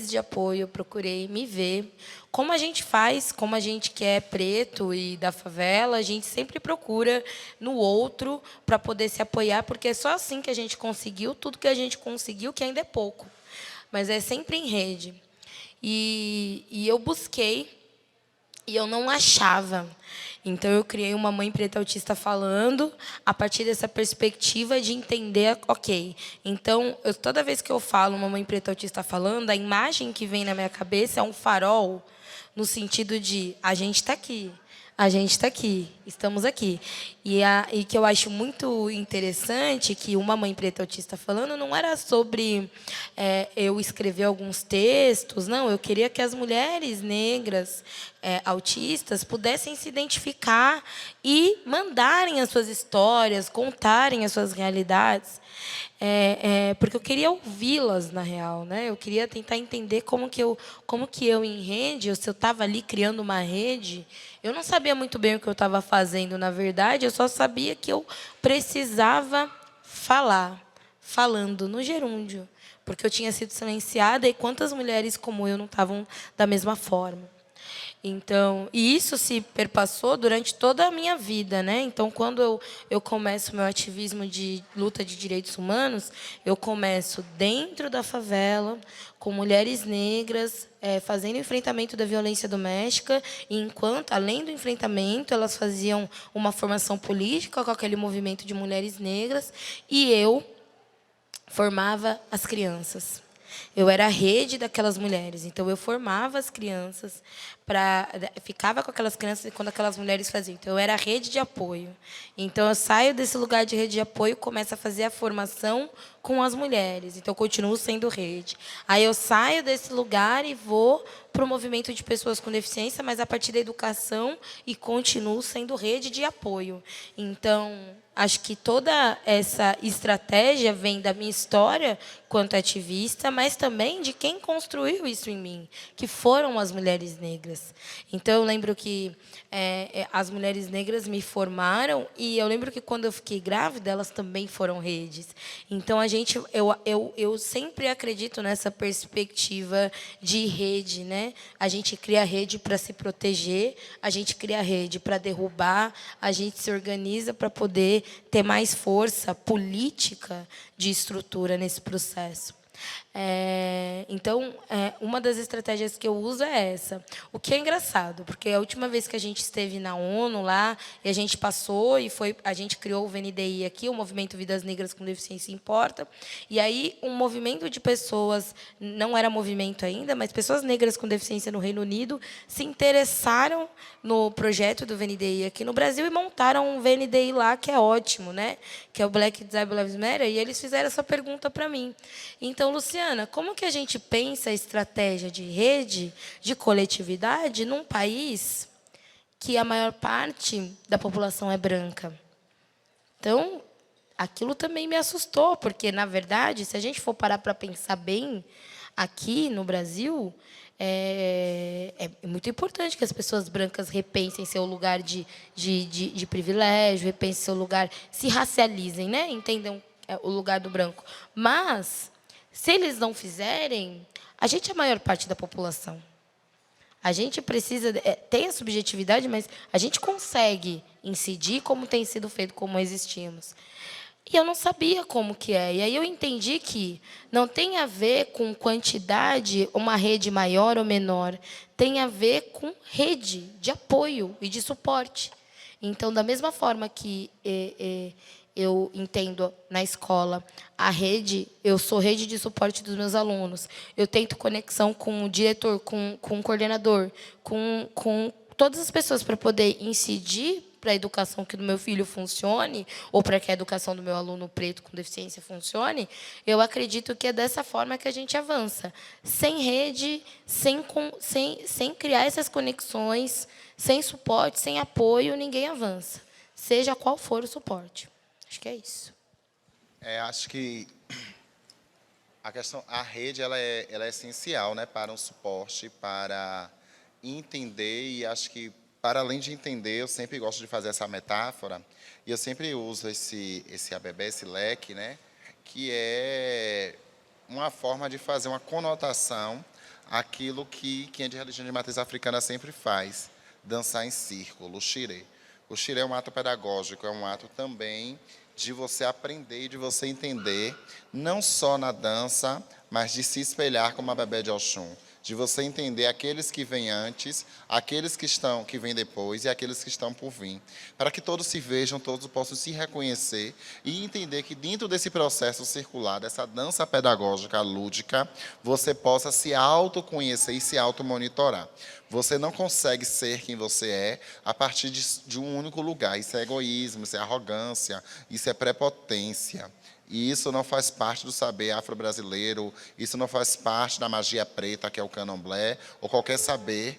de apoio, eu procurei me ver. Como a gente faz, como a gente que é preto e da favela, a gente sempre procura no outro para poder se apoiar, porque é só assim que a gente conseguiu tudo que a gente conseguiu, que ainda é pouco. Mas é sempre em rede. E eu busquei e eu não achava. Então, eu criei uma Mãe Preta Autista Falando, a partir dessa perspectiva de entender, ok, então, toda vez que eu falo uma Mãe Preta Autista Falando, a imagem que vem na minha cabeça é um farol, no sentido de, a gente está aqui, estamos aqui. E que eu acho muito interessante que uma Mãe Preta Autista Falando não era sobre eu escrever alguns textos, não, eu queria que as mulheres negras autistas pudessem se identificar e mandarem as suas histórias, contarem as suas realidades, porque eu queria ouvi-las, na real, né? Eu queria tentar entender como que eu em rede, se eu estava ali criando uma rede, eu não sabia muito bem o que eu estava fazendo, na verdade, eu só sabia que eu precisava falando no gerúndio, porque eu tinha sido silenciada e quantas mulheres como eu não estavam da mesma forma. Então, e isso se perpassou durante toda a minha vida, né? Então, quando eu começo meu ativismo de luta de direitos humanos, eu começo dentro da favela, com mulheres negras, fazendo enfrentamento da violência doméstica, e enquanto, além do enfrentamento, elas faziam uma formação política com aquele movimento de mulheres negras, e eu formava as crianças. Eu era a rede daquelas mulheres, então eu formava as crianças, ficava com aquelas crianças quando aquelas mulheres faziam. Então eu era a rede de apoio. Então eu saio desse lugar de rede de apoio e começo a fazer a formação com as mulheres. Então eu continuo sendo rede. Aí eu saio desse lugar e vou para o movimento de pessoas com deficiência, mas a partir da educação, e continuo sendo rede de apoio. Então, acho que toda essa estratégia vem da minha história quanto ativista, mas também de quem construiu isso em mim, que foram as mulheres negras. Então, eu lembro que as mulheres negras me formaram, e eu lembro que quando eu fiquei grávida, elas também foram redes. Então, eu sempre acredito nessa perspectiva de rede, né? A gente cria rede para se proteger, a gente cria rede para derrubar, a gente se organiza para poder ter mais força política de estrutura nesse processo. Então, uma das estratégias que eu uso é essa. O que é engraçado, porque a última vez que a gente esteve na ONU lá, e a gente passou, a gente criou o VNDI aqui, o Movimento Vidas Negras com Deficiência Importa, e aí um movimento de pessoas, não era movimento ainda, mas pessoas negras com deficiência no Reino Unido, se interessaram no projeto do VNDI aqui no Brasil e montaram um VNDI lá, que é ótimo, né? Que é o Black Lives Matter, e eles fizeram essa pergunta para mim. Então, Luciana, como que a gente pensa a estratégia de rede, de coletividade, num país que a maior parte da população é branca? Então, aquilo também me assustou, porque, na verdade, se a gente for parar para pensar bem, aqui no Brasil, é muito importante que as pessoas brancas repensem seu lugar de privilégio, repensem seu lugar, se racializem, né? Entendam o lugar do branco. Mas, se eles não fizerem, a gente é a maior parte da população. A gente precisa, tem a subjetividade, mas a gente consegue incidir como tem sido feito, como existimos. E eu não sabia como que é. E aí eu entendi que não tem a ver com quantidade, uma rede maior ou menor. Tem a ver com rede de apoio e de suporte. Então, da mesma forma que eu entendo na escola a rede, eu sou rede de suporte dos meus alunos. Eu tento conexão com o diretor, com o coordenador, com todas as pessoas para poder incidir para a educação que do meu filho funcione, ou para que a educação do meu aluno preto com deficiência funcione. Eu acredito que é dessa forma que a gente avança. Sem rede, sem criar essas conexões, sem suporte, sem apoio, ninguém avança. Seja qual for o suporte. Acho que é isso. Acho que a rede ela é essencial, né, para um suporte, para entender, e acho que, para além de entender, eu sempre gosto de fazer essa metáfora, e eu sempre uso esse ABB, esse leque, né, que é uma forma de fazer uma conotação àquilo que quem é de religião de matriz africana sempre faz, dançar em círculo, o xirê. O xirê é um ato pedagógico, é um ato também de você aprender e de você entender, não só na dança, mas de se espelhar como a Bebé de Oxum, de você entender aqueles que vêm antes, aqueles que vêm depois e aqueles que estão por vir, para que todos se vejam, todos possam se reconhecer e entender que dentro desse processo circular, dessa dança pedagógica lúdica, você possa se autoconhecer e se automonitorar. Você não consegue ser quem você é a partir de um único lugar. Isso é egoísmo, isso é arrogância, isso é prepotência. E isso não faz parte do saber afro-brasileiro, isso não faz parte da magia preta, que é o candomblé, ou qualquer saber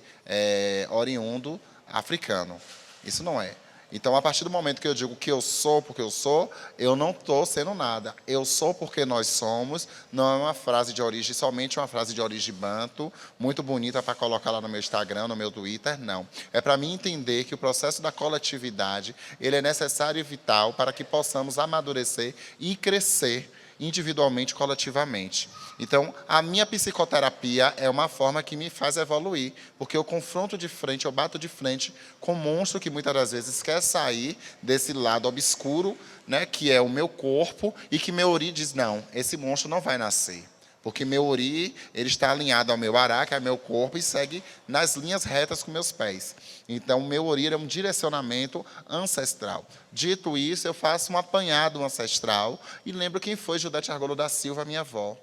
oriundo africano. Isso não é. Então, a partir do momento que eu digo que eu sou porque eu sou, eu não estou sendo nada. Eu sou porque nós somos, não é uma frase de origem, somente uma frase de origem banto, muito bonita para colocar lá no meu Instagram, no meu Twitter, não. É para mim entender que o processo da coletividade, ele é necessário e vital para que possamos amadurecer e crescer individualmente, coletivamente. Então, a minha psicoterapia é uma forma que me faz evoluir, porque eu confronto de frente, eu bato de frente com um monstro que muitas das vezes quer sair desse lado obscuro, né, que é o meu corpo, e que meu ori diz, não, esse monstro não vai nascer. Porque meu ori, ele está alinhado ao meu ará, que é meu corpo, e segue nas linhas retas com meus pés. Então, o meu ori é um direcionamento ancestral. Dito isso, eu faço um apanhado ancestral e lembro quem foi Judete Argolo da Silva, minha avó.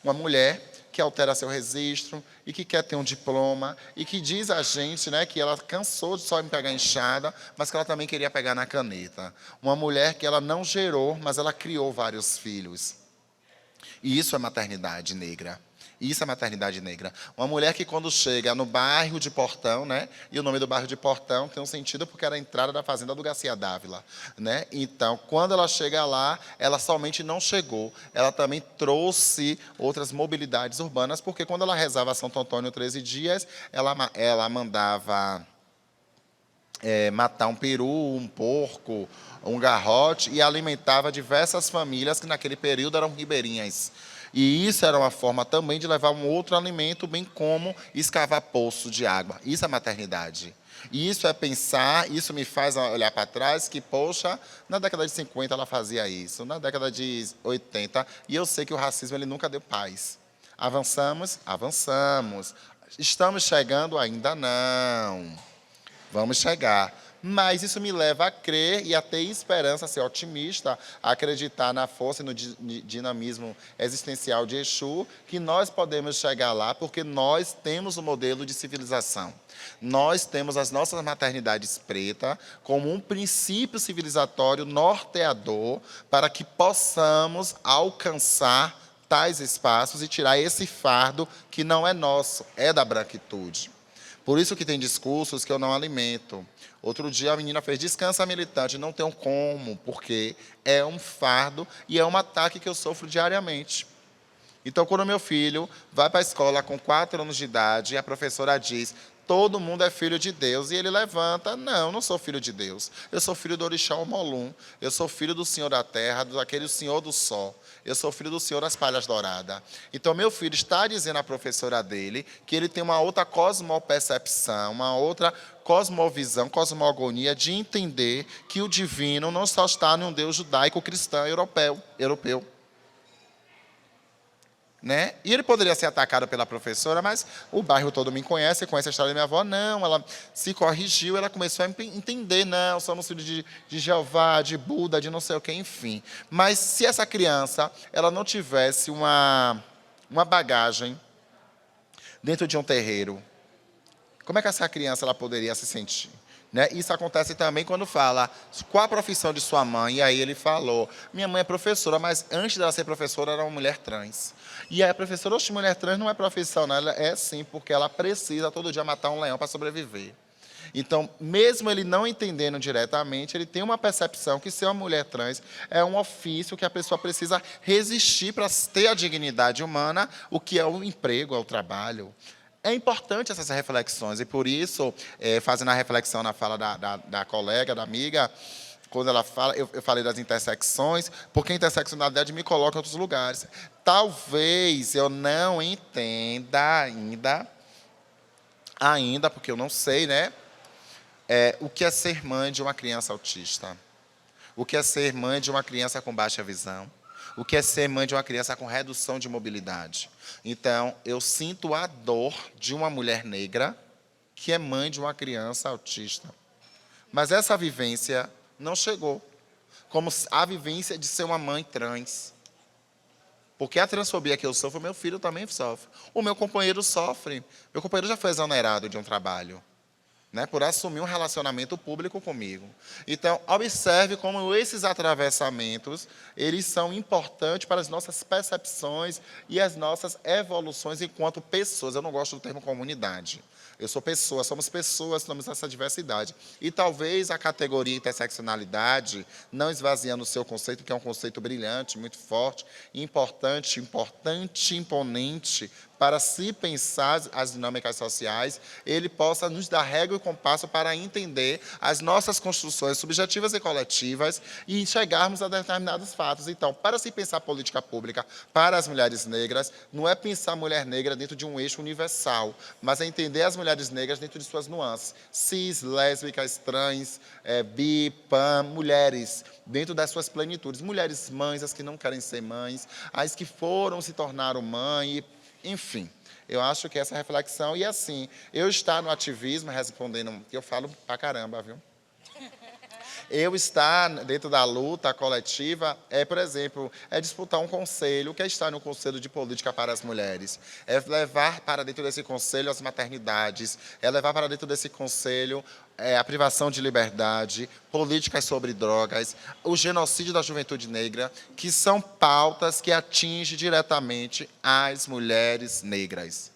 Uma mulher que altera seu registro e que quer ter um diploma e que diz a gente, né, que ela cansou de só me pegar enxada, mas que ela também queria pegar na caneta. Uma mulher que ela não gerou, mas ela criou vários filhos. E isso é maternidade negra. Isso é maternidade negra. Uma mulher que, quando chega no bairro de Portão, né? E o nome do bairro de Portão tem um sentido porque era a entrada da fazenda do Garcia Dávila, né? Então, quando ela chega lá, ela somente não chegou, ela também trouxe outras mobilidades urbanas, porque quando ela rezava a Santo Antônio 13 dias, ela mandava matar um peru, um porco, um garrote, e alimentava diversas famílias que naquele período eram ribeirinhas. E isso era uma forma também de levar um outro alimento, bem como escavar poço de água. Isso é maternidade. E isso é pensar, isso me faz olhar para trás que, poxa, na década de 50 ela fazia isso, na década de 80, e eu sei que o racismo ele nunca deu paz. Avançamos? Avançamos. Estamos chegando? Ainda não. Vamos chegar. Mas isso me leva a crer e a ter esperança, a ser otimista, a acreditar na força e no dinamismo existencial de Exu, que nós podemos chegar lá porque nós temos um modelo de civilização. Nós temos as nossas maternidades pretas como um princípio civilizatório norteador para que possamos alcançar tais espaços e tirar esse fardo que não é nosso, é da branquitude. Por isso que tem discursos que eu não alimento. Outro dia a menina fez descansa militante, não tenho como, porque é um fardo e é um ataque que eu sofro diariamente. Então, quando meu filho vai para a escola com 4 anos de idade, e a professora diz, todo mundo é filho de Deus, e ele levanta, não sou filho de Deus. Eu sou filho do Orixá Omolum, eu sou filho do Senhor da Terra, daquele Senhor do Sol. Eu sou filho do Senhor das Palhas Douradas. Então, meu filho está dizendo à professora dele que ele tem uma outra cosmopercepção, uma outra cosmovisão, cosmogonia de entender que o divino não só está num Deus judaico-cristão europeu. Né? E ele poderia ser atacado pela professora, mas o bairro todo me conhece a história da minha avó. Não, ela se corrigiu, ela começou a entender, não, somos filhos de Jeová, de Buda, de não sei o que, enfim. Mas se essa criança ela não tivesse uma bagagem dentro de um terreiro, como é que essa criança ela poderia se sentir? Né? Isso acontece também quando fala qual a profissão de sua mãe. E aí ele falou, minha mãe é professora, mas antes dela ser professora era uma mulher trans. E aí a professora, oxe, mulher trans não é profissão, não. Ela é sim, porque ela precisa todo dia matar um leão para sobreviver. Então, mesmo ele não entendendo diretamente, ele tem uma percepção que ser uma mulher trans é um ofício que a pessoa precisa resistir para ter a dignidade humana, o que é o emprego, é o trabalho. É importante essas reflexões, e por isso, fazendo a reflexão na fala da colega, da amiga, quando ela fala, eu falei das intersecções, porque a interseccionalidade me coloca em outros lugares. Talvez eu não entenda ainda, porque eu não sei, né? O que é ser mãe de uma criança autista? O que é ser mãe de uma criança com baixa visão? O que é ser mãe de uma criança com redução de mobilidade? Então, eu sinto a dor de uma mulher negra que é mãe de uma criança autista. Mas essa vivência não chegou, como a vivência de ser uma mãe trans. Porque a transfobia que eu sofro, meu filho também sofre. O meu companheiro sofre. Meu companheiro já foi exonerado de um trabalho, né, por assumir um relacionamento público comigo. Então, observe como esses atravessamentos, eles são importantes para as nossas percepções e as nossas evoluções enquanto pessoas. Eu não gosto do termo comunidade. Eu sou pessoa, somos pessoas, temos essa diversidade. E talvez a categoria interseccionalidade, não esvaziando o seu conceito, que é um conceito brilhante, muito forte, importante, imponente, para se pensar as dinâmicas sociais, ele possa nos dar regra e compasso para entender as nossas construções subjetivas e coletivas e chegarmos a determinados fatos. Então, para se pensar política pública para as mulheres negras, não é pensar a mulher negra dentro de um eixo universal, mas é entender as mulheres negras dentro de suas nuances. Cis, lésbicas, trans, bi, pan, mulheres, dentro das suas plenitudes. Mulheres mães, as que não querem ser mães, as que foram se tornaram mãe, enfim, eu acho que essa reflexão, e assim, eu estar no ativismo, respondendo, eu falo pra caramba, viu? Eu estar dentro da luta coletiva por exemplo, disputar um conselho. O que é estar no Conselho de Política para as Mulheres? É levar para dentro desse conselho as maternidades, é levar para dentro desse conselho a privação de liberdade, políticas sobre drogas, o genocídio da juventude negra, que são pautas que atingem diretamente as mulheres negras.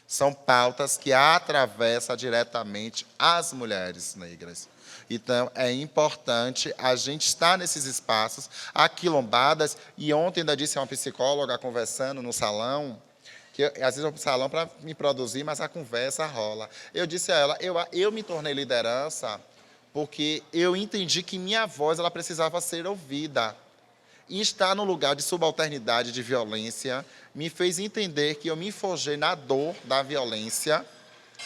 São pautas que atravessam diretamente as mulheres negras. Então, é importante a gente estar nesses espaços, aquilombadas, e ontem ainda disse a uma psicóloga conversando no salão, que às vezes eu vou para o salão para me produzir, mas a conversa rola. Eu disse a ela, eu me tornei liderança porque eu entendi que minha voz ela precisava ser ouvida. E estar no lugar de subalternidade, de violência, me fez entender que eu me forjei na dor da violência,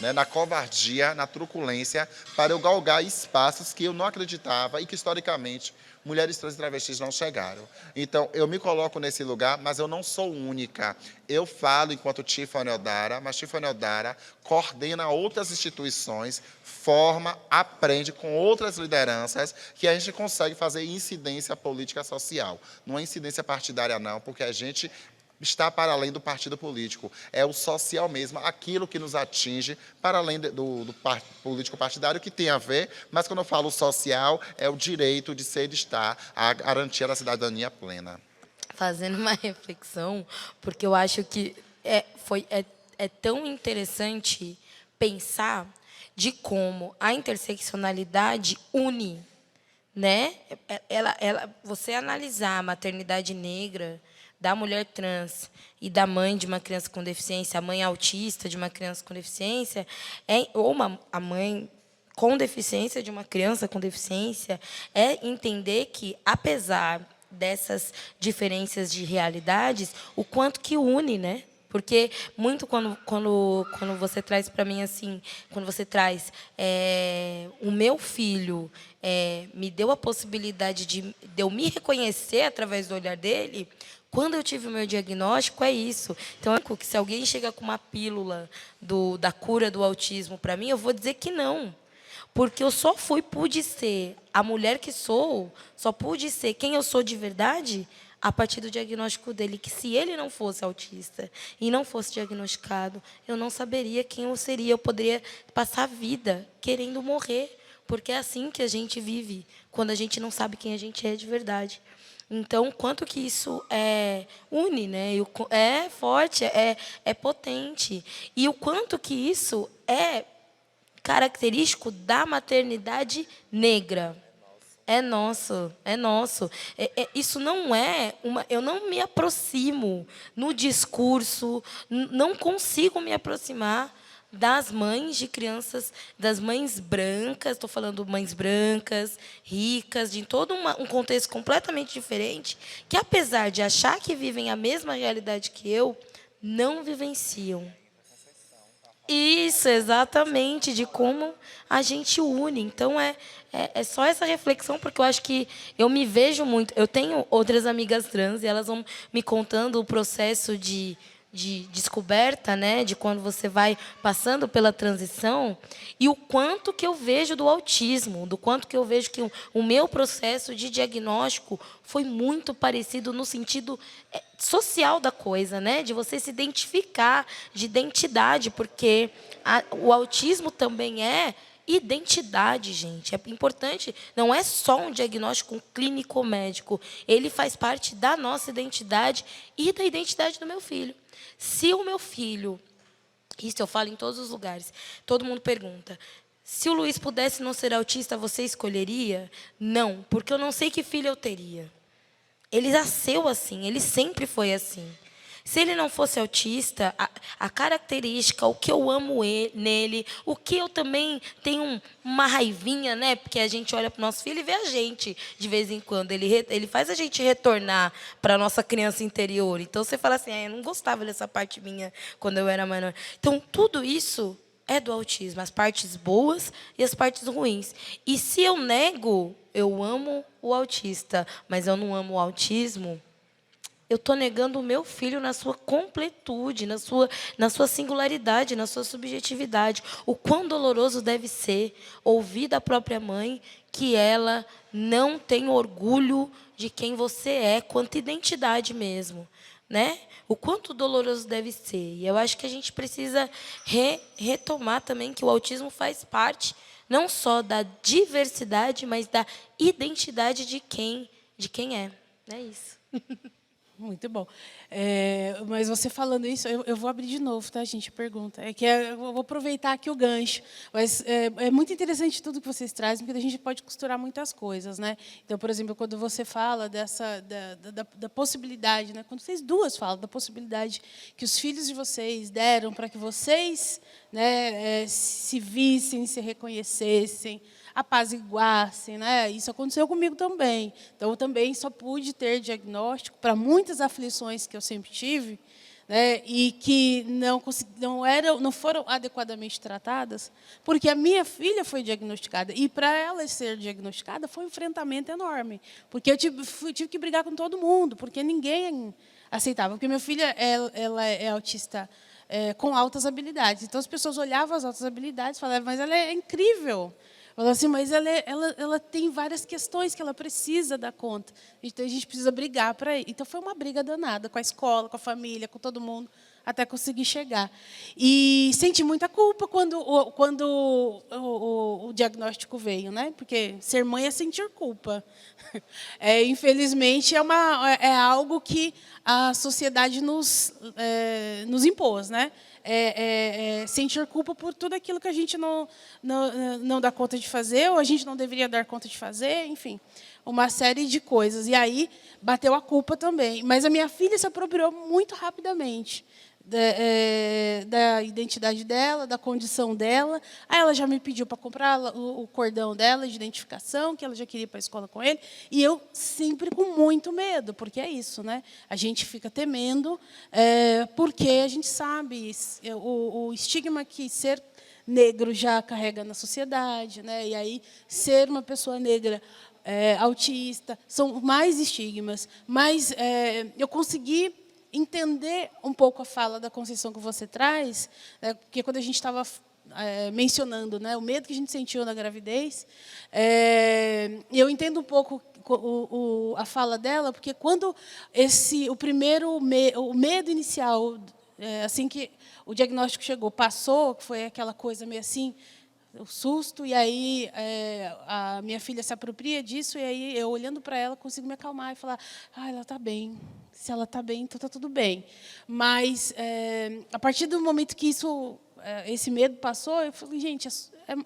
né, na covardia, na truculência, para eu galgar espaços que eu não acreditava e que, historicamente, mulheres trans e travestis não chegaram. Então, eu me coloco nesse lugar, mas eu não sou única. Eu falo enquanto Tiffany Odara, mas Tiffany Odara coordena outras instituições, forma, aprende com outras lideranças, que a gente consegue fazer incidência política social. Não é incidência partidária, não, porque a gente está para além do partido político. É o social mesmo, aquilo que nos atinge, para além do político partidário, que tem a ver, mas quando eu falo social, é o direito de ser e de estar, a garantia da cidadania plena. Fazendo uma reflexão, porque eu acho que é tão interessante pensar de como a interseccionalidade une, né? Você analisar a maternidade negra da mulher trans e da mãe de uma criança com deficiência, a mãe autista de uma criança com deficiência, ou a mãe com deficiência de uma criança com deficiência, é entender que, apesar dessas diferenças de realidades, o quanto que une, né? Porque muito quando você traz para mim assim, quando você traz o meu filho me deu a possibilidade de eu me reconhecer através do olhar dele. Quando eu tive o meu diagnóstico, é isso. Então, que se alguém chega com uma pílula da cura do autismo para mim, eu vou dizer que não. Porque eu só pude ser a mulher que sou, só pude ser quem eu sou de verdade a partir do diagnóstico dele, que se ele não fosse autista e não fosse diagnosticado, eu não saberia quem eu seria. Eu poderia passar a vida querendo morrer, porque é assim que a gente vive, quando a gente não sabe quem a gente é de verdade. Então, quanto que isso une, né? É forte, é potente. E o quanto que isso é característico da maternidade negra. É nosso, é nosso. Isso não é uma... Eu não me aproximo no discurso, não consigo me aproximar das mães de crianças, das mães brancas, estou falando mães brancas, ricas, de todo um contexto completamente diferente, que, apesar de achar que vivem a mesma realidade que eu, não vivenciam. Isso, exatamente, de como a gente une. Então, é só essa reflexão, porque eu acho que eu me vejo muito. Eu tenho outras amigas trans, e elas vão me contando o processo de descoberta, né, de quando você vai passando pela transição, e o quanto que eu vejo do autismo, do quanto que eu vejo que o meu processo de diagnóstico foi muito parecido no sentido social da coisa, né, de você se identificar, de identidade, porque o autismo também é identidade, gente. É importante, não é só um diagnóstico clínico médico, ele faz parte da nossa identidade e da identidade do meu filho. Se o meu filho, isso eu falo em todos os lugares, todo mundo pergunta, se o Luiz pudesse não ser autista, você escolheria? Não, porque eu não sei que filho eu teria. Ele nasceu assim, ele sempre foi assim. Se ele não fosse autista, a característica, o que eu amo nele, o que eu também tenho uma raivinha, né? Porque a gente olha para o nosso filho e vê a gente, de vez em quando. Ele faz a gente retornar para a nossa criança interior. Então, você fala assim, eu não gostava dessa parte minha quando eu era menor. Então, tudo isso é do autismo, as partes boas e as partes ruins. E se eu nego, eu amo o autista, mas eu não amo o autismo, eu estou negando o meu filho na sua completude, na sua singularidade, na sua subjetividade. O quão doloroso deve ser ouvir da própria mãe que ela não tem orgulho de quem você é, quanto identidade mesmo, né? O quanto doloroso deve ser. E eu acho que a gente precisa retomar também que o autismo faz parte não só da diversidade, mas da identidade de quem é. É isso. Muito bom. Mas você falando isso, eu vou abrir de novo, tá, gente? Pergunta. Eu vou aproveitar aqui o gancho. Mas é muito interessante tudo que vocês trazem, porque a gente pode costurar muitas coisas, né? Então, por exemplo, quando você fala da possibilidade, né? Quando vocês duas falam da possibilidade que os filhos de vocês deram para que vocês, né, se vissem, se reconhecessem, apaziguassem, né? Isso aconteceu comigo também. Então, eu também só pude ter diagnóstico para muitas aflições que eu sempre tive, né? E que não foram adequadamente tratadas, porque a minha filha foi diagnosticada. E, para ela ser diagnosticada, foi um enfrentamento enorme, porque eu tive que brigar com todo mundo, porque ninguém aceitava. Porque minha filha ela é autista com altas habilidades. Então, as pessoas olhavam as altas habilidades e falavam, mas ela é incrível. Falou assim, mas ela tem várias questões que ela precisa dar conta. Então, a gente precisa brigar para ir. Então, foi uma briga danada com a escola, com a família, com todo mundo, até conseguir chegar. E senti muita culpa quando o diagnóstico veio, né? Porque ser mãe é sentir culpa. Infelizmente, é algo que a sociedade nos impôs, né? sentir culpa por tudo aquilo que a gente não dá conta de fazer, ou a gente não deveria dar conta de fazer, enfim, uma série de coisas. E aí bateu a culpa também. Mas a minha filha se apropriou muito rapidamente da identidade dela, da condição dela. Aí ela já me pediu para comprar o cordão dela de identificação, que ela já queria ir para a escola com ele. E eu sempre com muito medo, porque é isso, né? A gente fica temendo, porque a gente sabe o estigma que ser negro já carrega na sociedade, né? E aí ser uma pessoa negra autista são mais estigmas. Mas eu consegui entender um pouco a fala da Conceição que você traz, né, porque quando a gente estava mencionando, né, o medo que a gente sentiu na gravidez, eu entendo um pouco a fala dela, porque quando o medo inicial, assim que o diagnóstico chegou, passou, que foi aquela coisa meio assim, o susto, e aí a minha filha se apropria disso, e aí eu, olhando para ela, consigo me acalmar e falar, ela está bem. Se ela está bem, então está tudo bem. Mas, a partir do momento que esse medo passou, eu falei, gente,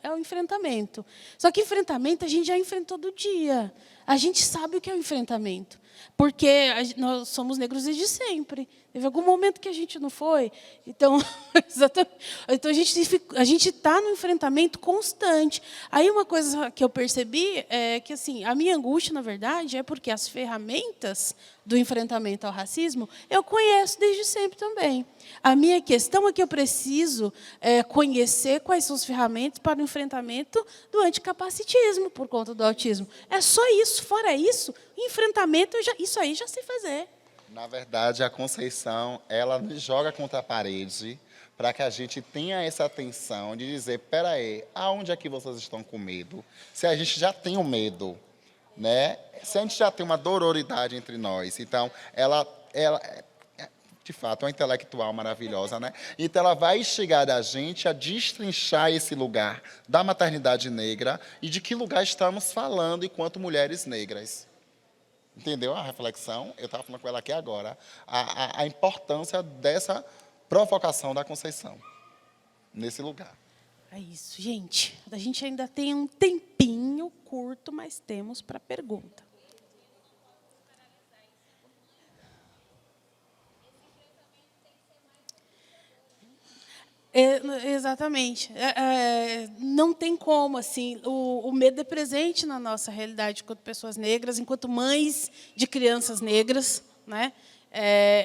é um enfrentamento. Só que enfrentamento a gente já enfrentou todo dia. A gente sabe o que é o enfrentamento. Porque nós somos negros desde sempre. Teve algum momento que a gente não foi. Então, então a gente está no enfrentamento constante. Aí uma coisa que eu percebi é que assim, a minha angústia, na verdade, é porque as ferramentas do enfrentamento ao racismo eu conheço desde sempre também. A minha questão é que eu preciso conhecer quais são as ferramentas para o enfrentamento do anticapacitismo por conta do autismo. É só isso. Fora isso, enfrentamento, isso aí já sei fazer. Na verdade, a Conceição, ela nos joga contra a parede para que a gente tenha essa atenção de dizer, espera aí, aonde é que vocês estão com medo? Se a gente já tem o medo, né? Se a gente já tem uma dororidade entre nós, então ela de fato, é uma intelectual maravilhosa, né? Então ela vai chegar a gente a destrinchar esse lugar da maternidade negra e de que lugar estamos falando enquanto mulheres negras. Entendeu a reflexão? Eu estava falando com ela aqui agora. A importância dessa provocação da Conceição nesse lugar. É isso, gente. A gente ainda tem um tempinho curto, mas temos para pergunta. Exatamente. Não tem como, assim, o medo é presente na nossa realidade enquanto pessoas negras, enquanto mães de crianças negras, né?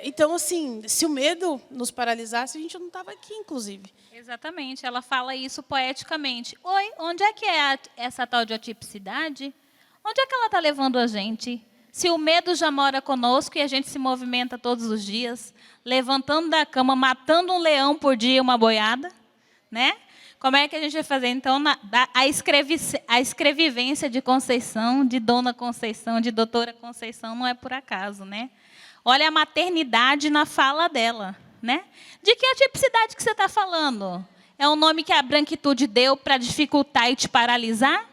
Então, assim, se o medo nos paralisasse, a gente não estava aqui, inclusive. Exatamente. Ela fala isso poeticamente. Oi, onde é que é essa tal de atipicidade? Onde é que ela está levando a gente? Se o medo já mora conosco e a gente se movimenta todos os dias, levantando da cama, matando um leão por dia, uma boiada, né? Como é que a gente vai fazer, então, a escrevivência de Conceição, de Dona Conceição, de Doutora Conceição, não é por acaso, né? Olha a maternidade na fala dela, né? De que atipicidade que você está falando? É um nome que a branquitude deu para dificultar e te paralisar?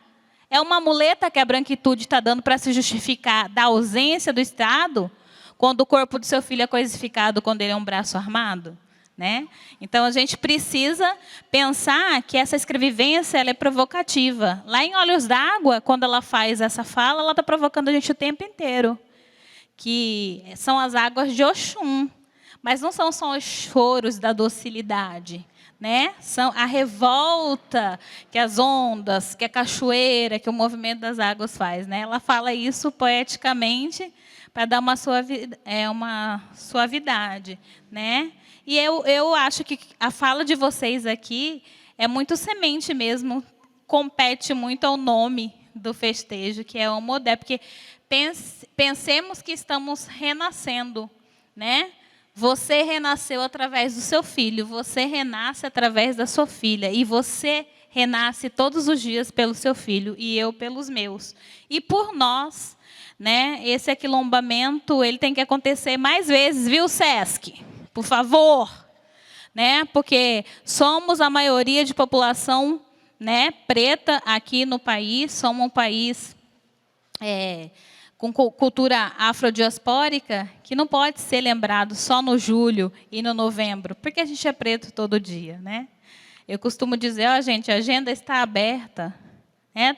É uma muleta que a branquitude está dando para se justificar da ausência do Estado, quando o corpo do seu filho é coisificado, quando ele é um braço armado? Né? Então, a gente precisa pensar que essa escrevivência ela é provocativa. Lá em Olhos d'Água, quando ela faz essa fala, ela está provocando a gente o tempo inteiro. Que são as águas de Oxum. Mas não são só os choros da docilidade. Né? São a revolta que as ondas, que a cachoeira, que o movimento das águas faz. Né? Ela fala isso poeticamente para dar uma suavidade. Né? E eu acho que a fala de vocês aqui é muito semente mesmo, compete muito ao nome do festejo, que é o Homodé, porque pensemos que estamos renascendo, né? Você renasceu através do seu filho, você renasce através da sua filha, e você renasce todos os dias pelo seu filho, e eu pelos meus. E por nós, né, esse aquilombamento ele tem que acontecer mais vezes, viu, Sesc? Por favor. Né, porque somos a maioria de população, né, preta aqui no país, somos um país com cultura afrodiaspórica, que não pode ser lembrado só no julho e no novembro, porque a gente é preto todo dia, né? Eu costumo dizer, ó, gente, a agenda está aberta,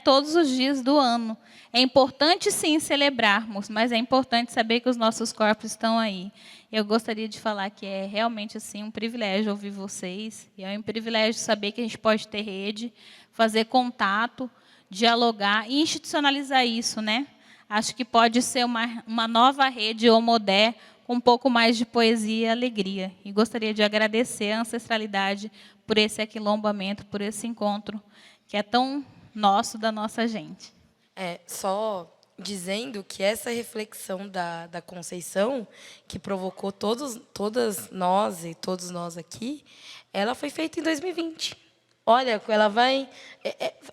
todos os dias do ano. É importante, sim, celebrarmos, mas é importante saber que os nossos corpos estão aí. Eu gostaria de falar que é realmente assim, um privilégio ouvir vocês, e é um privilégio saber que a gente pode ter rede, fazer contato, dialogar e institucionalizar isso, né? Acho que pode ser uma nova rede Omodé com um pouco mais de poesia e alegria. E gostaria de agradecer a ancestralidade por esse aquilombamento, por esse encontro, que é tão nosso, da nossa gente. Só dizendo que essa reflexão da Conceição, que provocou todas nós e todos nós aqui, ela foi feita em 2020. Olha, ela vai...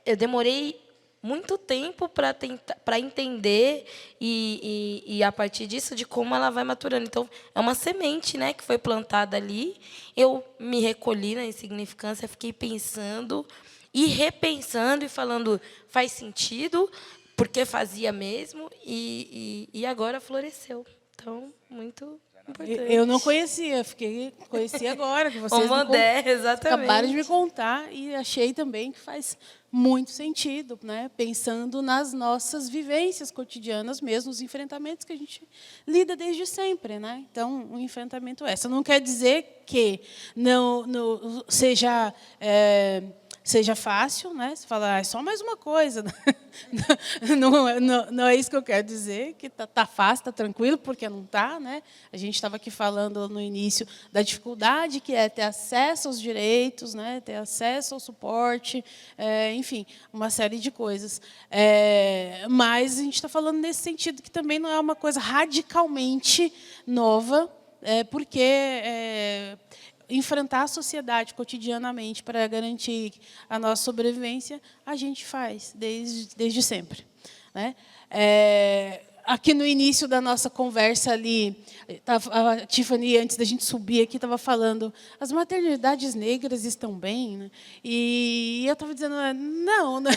eu demorei muito tempo para entender e a partir disso de como ela vai maturando. Então é uma semente, né, que foi plantada ali. Eu me recolhi na insignificância, fiquei pensando e repensando e falando faz sentido porque fazia mesmo e agora floresceu. Então muito importante. Eu não conhecia, conheci agora que vocês acabaram de me contar e achei também que faz muito sentido, né? Pensando nas nossas vivências cotidianas mesmo, os enfrentamentos que a gente lida desde sempre, né? Então, um enfrentamento essa não quer dizer que não seja fácil, né? Você fala, é só mais uma coisa. Não é isso que eu quero dizer, que tá fácil, está tranquilo, porque não está, né? A gente estava aqui falando no início da dificuldade que é ter acesso aos direitos, né? Ter acesso ao suporte, enfim, uma série de coisas. Mas a gente está falando nesse sentido que também não é uma coisa radicalmente nova, porque enfrentar a sociedade cotidianamente para garantir a nossa sobrevivência, a gente faz desde sempre, né? Aqui no início da nossa conversa ali, a Tiffany, antes da gente subir aqui, estava falando, as maternidades negras estão bem, né? E eu estava dizendo, não, né?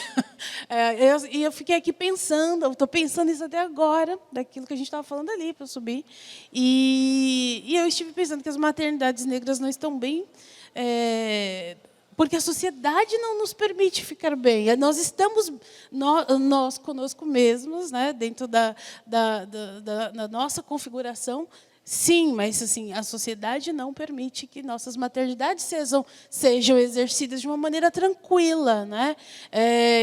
E eu fiquei aqui pensando, estou pensando isso até agora, daquilo que a gente estava falando ali, para eu subir. E eu estive pensando que as maternidades negras não estão bem, porque a sociedade não nos permite ficar bem. Nós estamos, nós conosco mesmos, né, dentro da nossa configuração, sim, mas assim, a sociedade não permite que nossas maternidades sejam exercidas de uma maneira tranquila, né?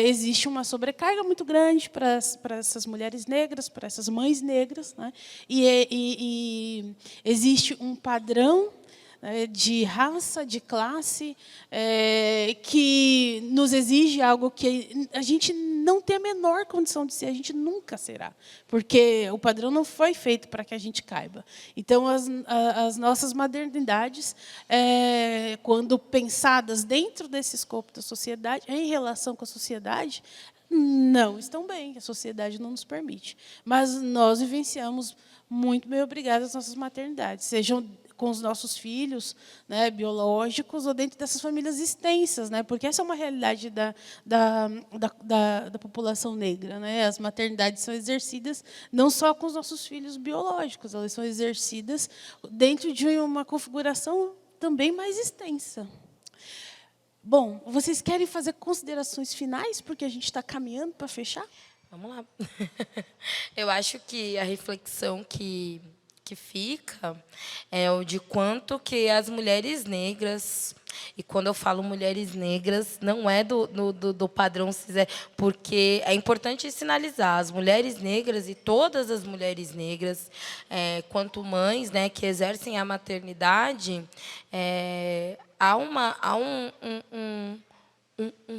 Existe uma sobrecarga muito grande para essas mulheres negras, para essas mães negras, né? E existe um padrão de raça, de classe, que nos exige algo que a gente não tem a menor condição de ser, a gente nunca será, porque o padrão não foi feito para que a gente caiba. Então, as nossas maternidades, quando pensadas dentro desse escopo da sociedade, em relação com a sociedade, não estão bem, a sociedade não nos permite. Mas nós vivenciamos muito bem, obrigada, as nossas maternidades, sejam com os nossos filhos, né, biológicos, ou dentro dessas famílias extensas, né, porque essa é uma realidade da população negra, né? As maternidades são exercidas não só com os nossos filhos biológicos, elas são exercidas dentro de uma configuração também mais extensa. Bom, vocês querem fazer considerações finais, porque a gente está caminhando para fechar? Vamos lá. Eu acho que a reflexão que fica é o de quanto que as mulheres negras, e quando eu falo mulheres negras, não é do padrão cis, porque é importante sinalizar, as mulheres negras e todas as mulheres negras, quanto mães, né, que exercem a maternidade, há um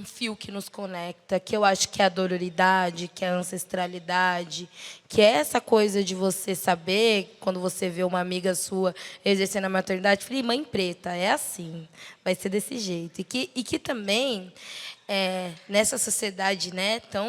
fio que nos conecta, que eu acho que é a dororidade, que é a ancestralidade, que é essa coisa de você saber, quando você vê uma amiga sua exercendo a maternidade, falei, mãe preta, é assim, vai ser desse jeito. E que também, nessa sociedade, né, tão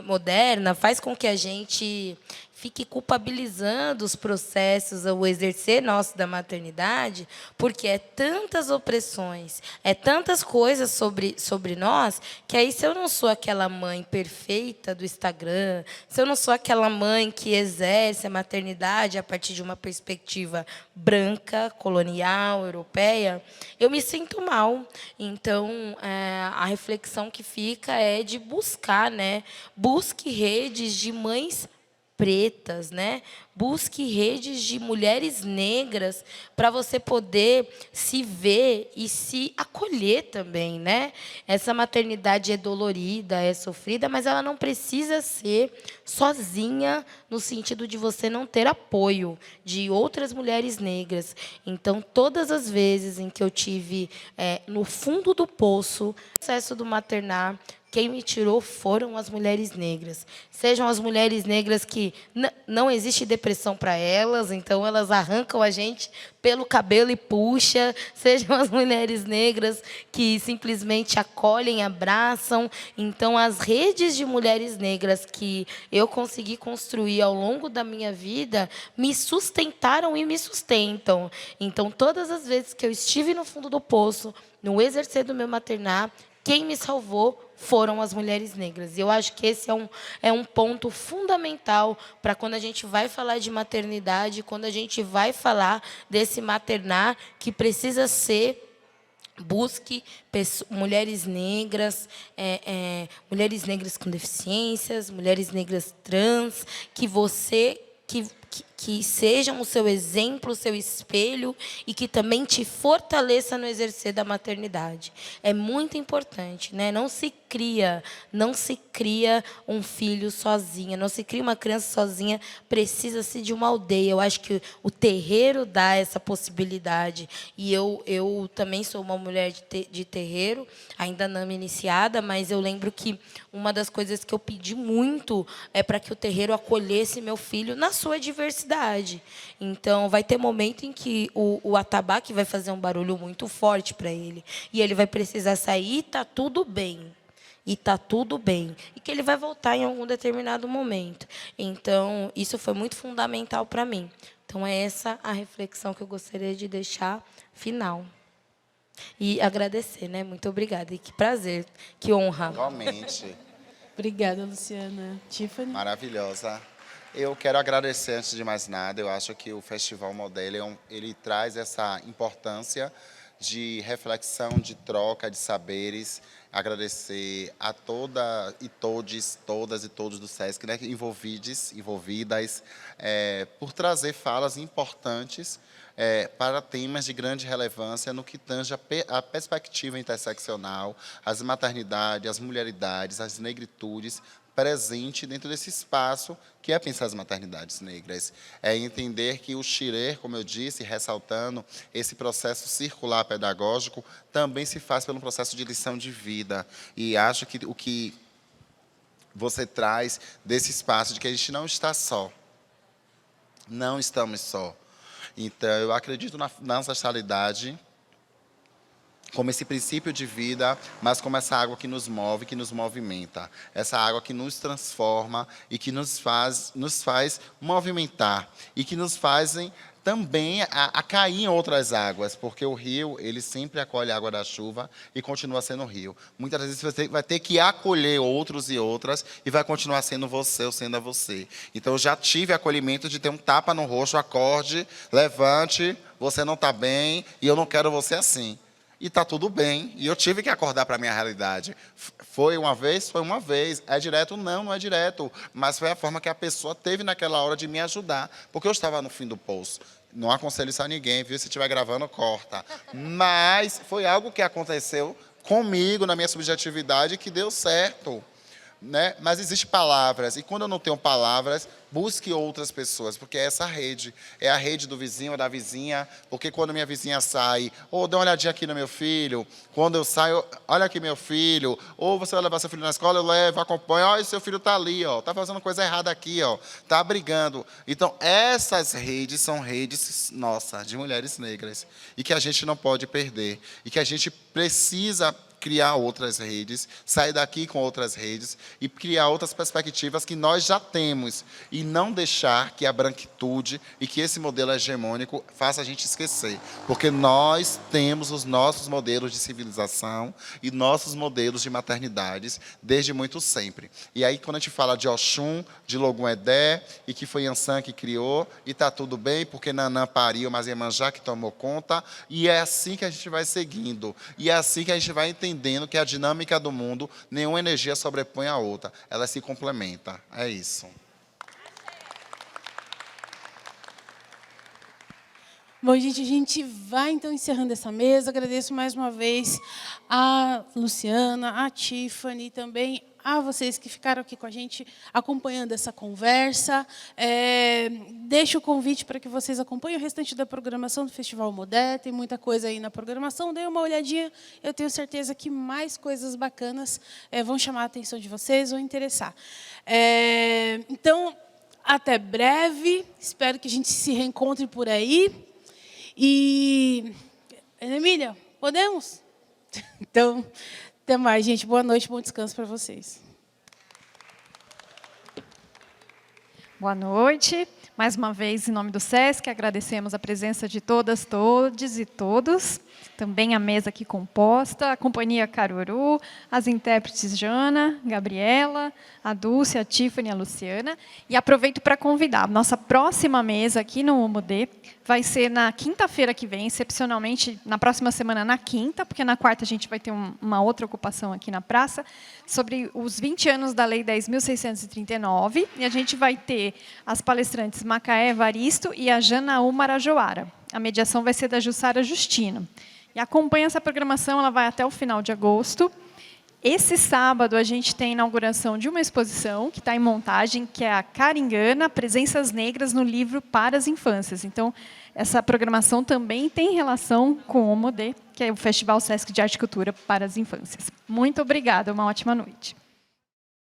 moderna, faz com que a gente fique culpabilizando os processos, o exercer nosso da maternidade, porque é tantas opressões, é tantas coisas sobre nós, que aí se eu não sou aquela mãe perfeita do Instagram, se eu não sou aquela mãe que exerce a maternidade a partir de uma perspectiva branca, colonial, europeia, eu me sinto mal. Então, a reflexão que fica é de buscar, né? Busque redes de mães pretas, né? Busque redes de mulheres negras para você poder se ver e se acolher também, né? Essa maternidade é dolorida, é sofrida, mas ela não precisa ser sozinha no sentido de você não ter apoio de outras mulheres negras. Então, todas as vezes em que eu tive no fundo do poço, o processo do maternar, quem me tirou foram as mulheres negras. Sejam as mulheres negras que não existe depressão para elas, então elas arrancam a gente pelo cabelo e puxa. Sejam as mulheres negras que simplesmente acolhem, abraçam. Então, as redes de mulheres negras que eu consegui construir ao longo da minha vida me sustentaram e me sustentam. Então, todas as vezes que eu estive no fundo do poço, no exercer do meu maternar, quem me salvou foram as mulheres negras. E eu acho que esse é um ponto fundamental para quando a gente vai falar de maternidade, quando a gente vai falar desse maternar que precisa ser. Busque mulheres negras, mulheres negras com deficiências, mulheres negras trans, que sejam o seu exemplo, o seu espelho e que também te fortaleça no exercer da maternidade. É muito importante, né? Não se cria um filho sozinha, não se cria uma criança sozinha, precisa-se de uma aldeia. Eu acho que o terreiro dá essa possibilidade. E eu também sou uma mulher de terreiro, ainda não iniciada, mas eu lembro que uma das coisas que eu pedi muito é para que o terreiro acolhesse meu filho na sua diversidade. Então, vai ter momento em que o atabaque vai fazer um barulho muito forte para ele. E ele vai precisar sair e está tudo bem. E está tudo bem. E que ele vai voltar em algum determinado momento. Então, isso foi muito fundamental para mim. Então, é essa a reflexão que eu gostaria de deixar final. E agradecer, né? Muito obrigada. E que prazer, que honra. Igualmente. Obrigada, Luciana. Tiffany? Maravilhosa. Eu quero agradecer, antes de mais nada, eu acho que o Festival Modelo, ele traz essa importância de reflexão, de troca de saberes. Agradecer a todas e todos do SESC, né, envolvidas, por trazer falas importantes para temas de grande relevância no que tange a perspectiva interseccional, as maternidades, as mulheridades, as negritudes, presente dentro desse espaço que é pensar as maternidades negras. É entender que o Xirê, como eu disse, ressaltando esse processo circular pedagógico, também se faz pelo processo de lição de vida. E acho que o que você traz desse espaço de que a gente não está só. Não estamos só. Então, eu acredito na ancestralidade como esse princípio de vida, mas como essa água que nos move, que nos movimenta. Essa água que nos transforma e que nos faz movimentar. E que nos fazem também a cair em outras águas, porque o rio, ele sempre acolhe a água da chuva e continua sendo rio. Muitas vezes você vai ter que acolher outros e outras e vai continuar sendo você ou sendo a você. Então, eu já tive acolhimento de ter um tapa no rosto, acorde, levante, você não está bem e eu não quero você assim. E está tudo bem. E eu tive que acordar para a minha realidade. Foi uma vez? Foi uma vez. É direto? Não, não é direto. Mas foi a forma que a pessoa teve naquela hora de me ajudar. Porque eu estava no fim do poço. Não aconselho isso a ninguém, viu? Se estiver gravando, corta. Mas foi algo que aconteceu comigo, na minha subjetividade, que deu certo. Né? Mas existem palavras, e quando eu não tenho palavras, busque outras pessoas, porque é essa rede, é a rede do vizinho ou da vizinha, porque quando minha vizinha sai, ou dá uma olhadinha aqui no meu filho, quando eu saio, olha aqui meu filho, ou você vai levar seu filho na escola, eu levo, acompanho, olha, seu filho está ali, está fazendo coisa errada aqui, está brigando. Então, essas redes são redes, nossa, de mulheres negras, e que a gente não pode perder, e que a gente precisa criar outras redes, sair daqui com outras redes e criar outras perspectivas que nós já temos e não deixar que a branquitude e que esse modelo hegemônico faça a gente esquecer, porque nós temos os nossos modelos de civilização e nossos modelos de maternidades desde muito sempre. E aí, quando a gente fala de Oxum, de Logum Edé, e que foi Yansan que criou, e está tudo bem, porque Nanã pariu, mas Iemanjá que tomou conta, e é assim que a gente vai seguindo. E é assim que a gente vai entendendo que a dinâmica do mundo, nenhuma energia sobrepõe a outra, ela se complementa. É isso. Bom, gente, a gente vai, então, encerrando essa mesa. Agradeço mais uma vez a Luciana, a Tiffany, também a vocês que ficaram aqui com a gente acompanhando essa conversa. Deixo o convite para que vocês acompanhem o restante da programação do Festival Modé. Tem muita coisa aí na programação. Dê uma olhadinha. Eu tenho certeza que mais coisas bacanas vão chamar a atenção de vocês, vão interessar. Então, até breve. Espero que a gente se reencontre por aí. E, Emília, podemos? Então, até mais, gente. Boa noite, bom descanso para vocês. Boa noite. Mais uma vez, em nome do SESC, agradecemos a presença de todas, todes e todos. Também a mesa aqui composta, a companhia Caruru, as intérpretes Jana, Gabriela, a Dulce, a Tiffany e a Luciana. E aproveito para convidar, nossa próxima mesa aqui no OMODê vai ser na quinta-feira que vem, excepcionalmente na próxima semana na quinta, porque na quarta a gente vai ter uma outra ocupação aqui na praça, sobre os 20 anos da Lei 10.639, e a gente vai ter as palestrantes Macaé Evaristo e a Janaú Marajoara. A mediação vai ser da Jussara Justino. E acompanha essa programação, ela vai até o final de agosto. Esse sábado, a gente tem a inauguração de uma exposição que está em montagem, que é a Caringana, Presenças Negras no Livro para as Infâncias. Então, essa programação também tem relação com o MODê, que é o Festival SESC de Arte e Cultura para as Infâncias. Muito obrigada, uma ótima noite.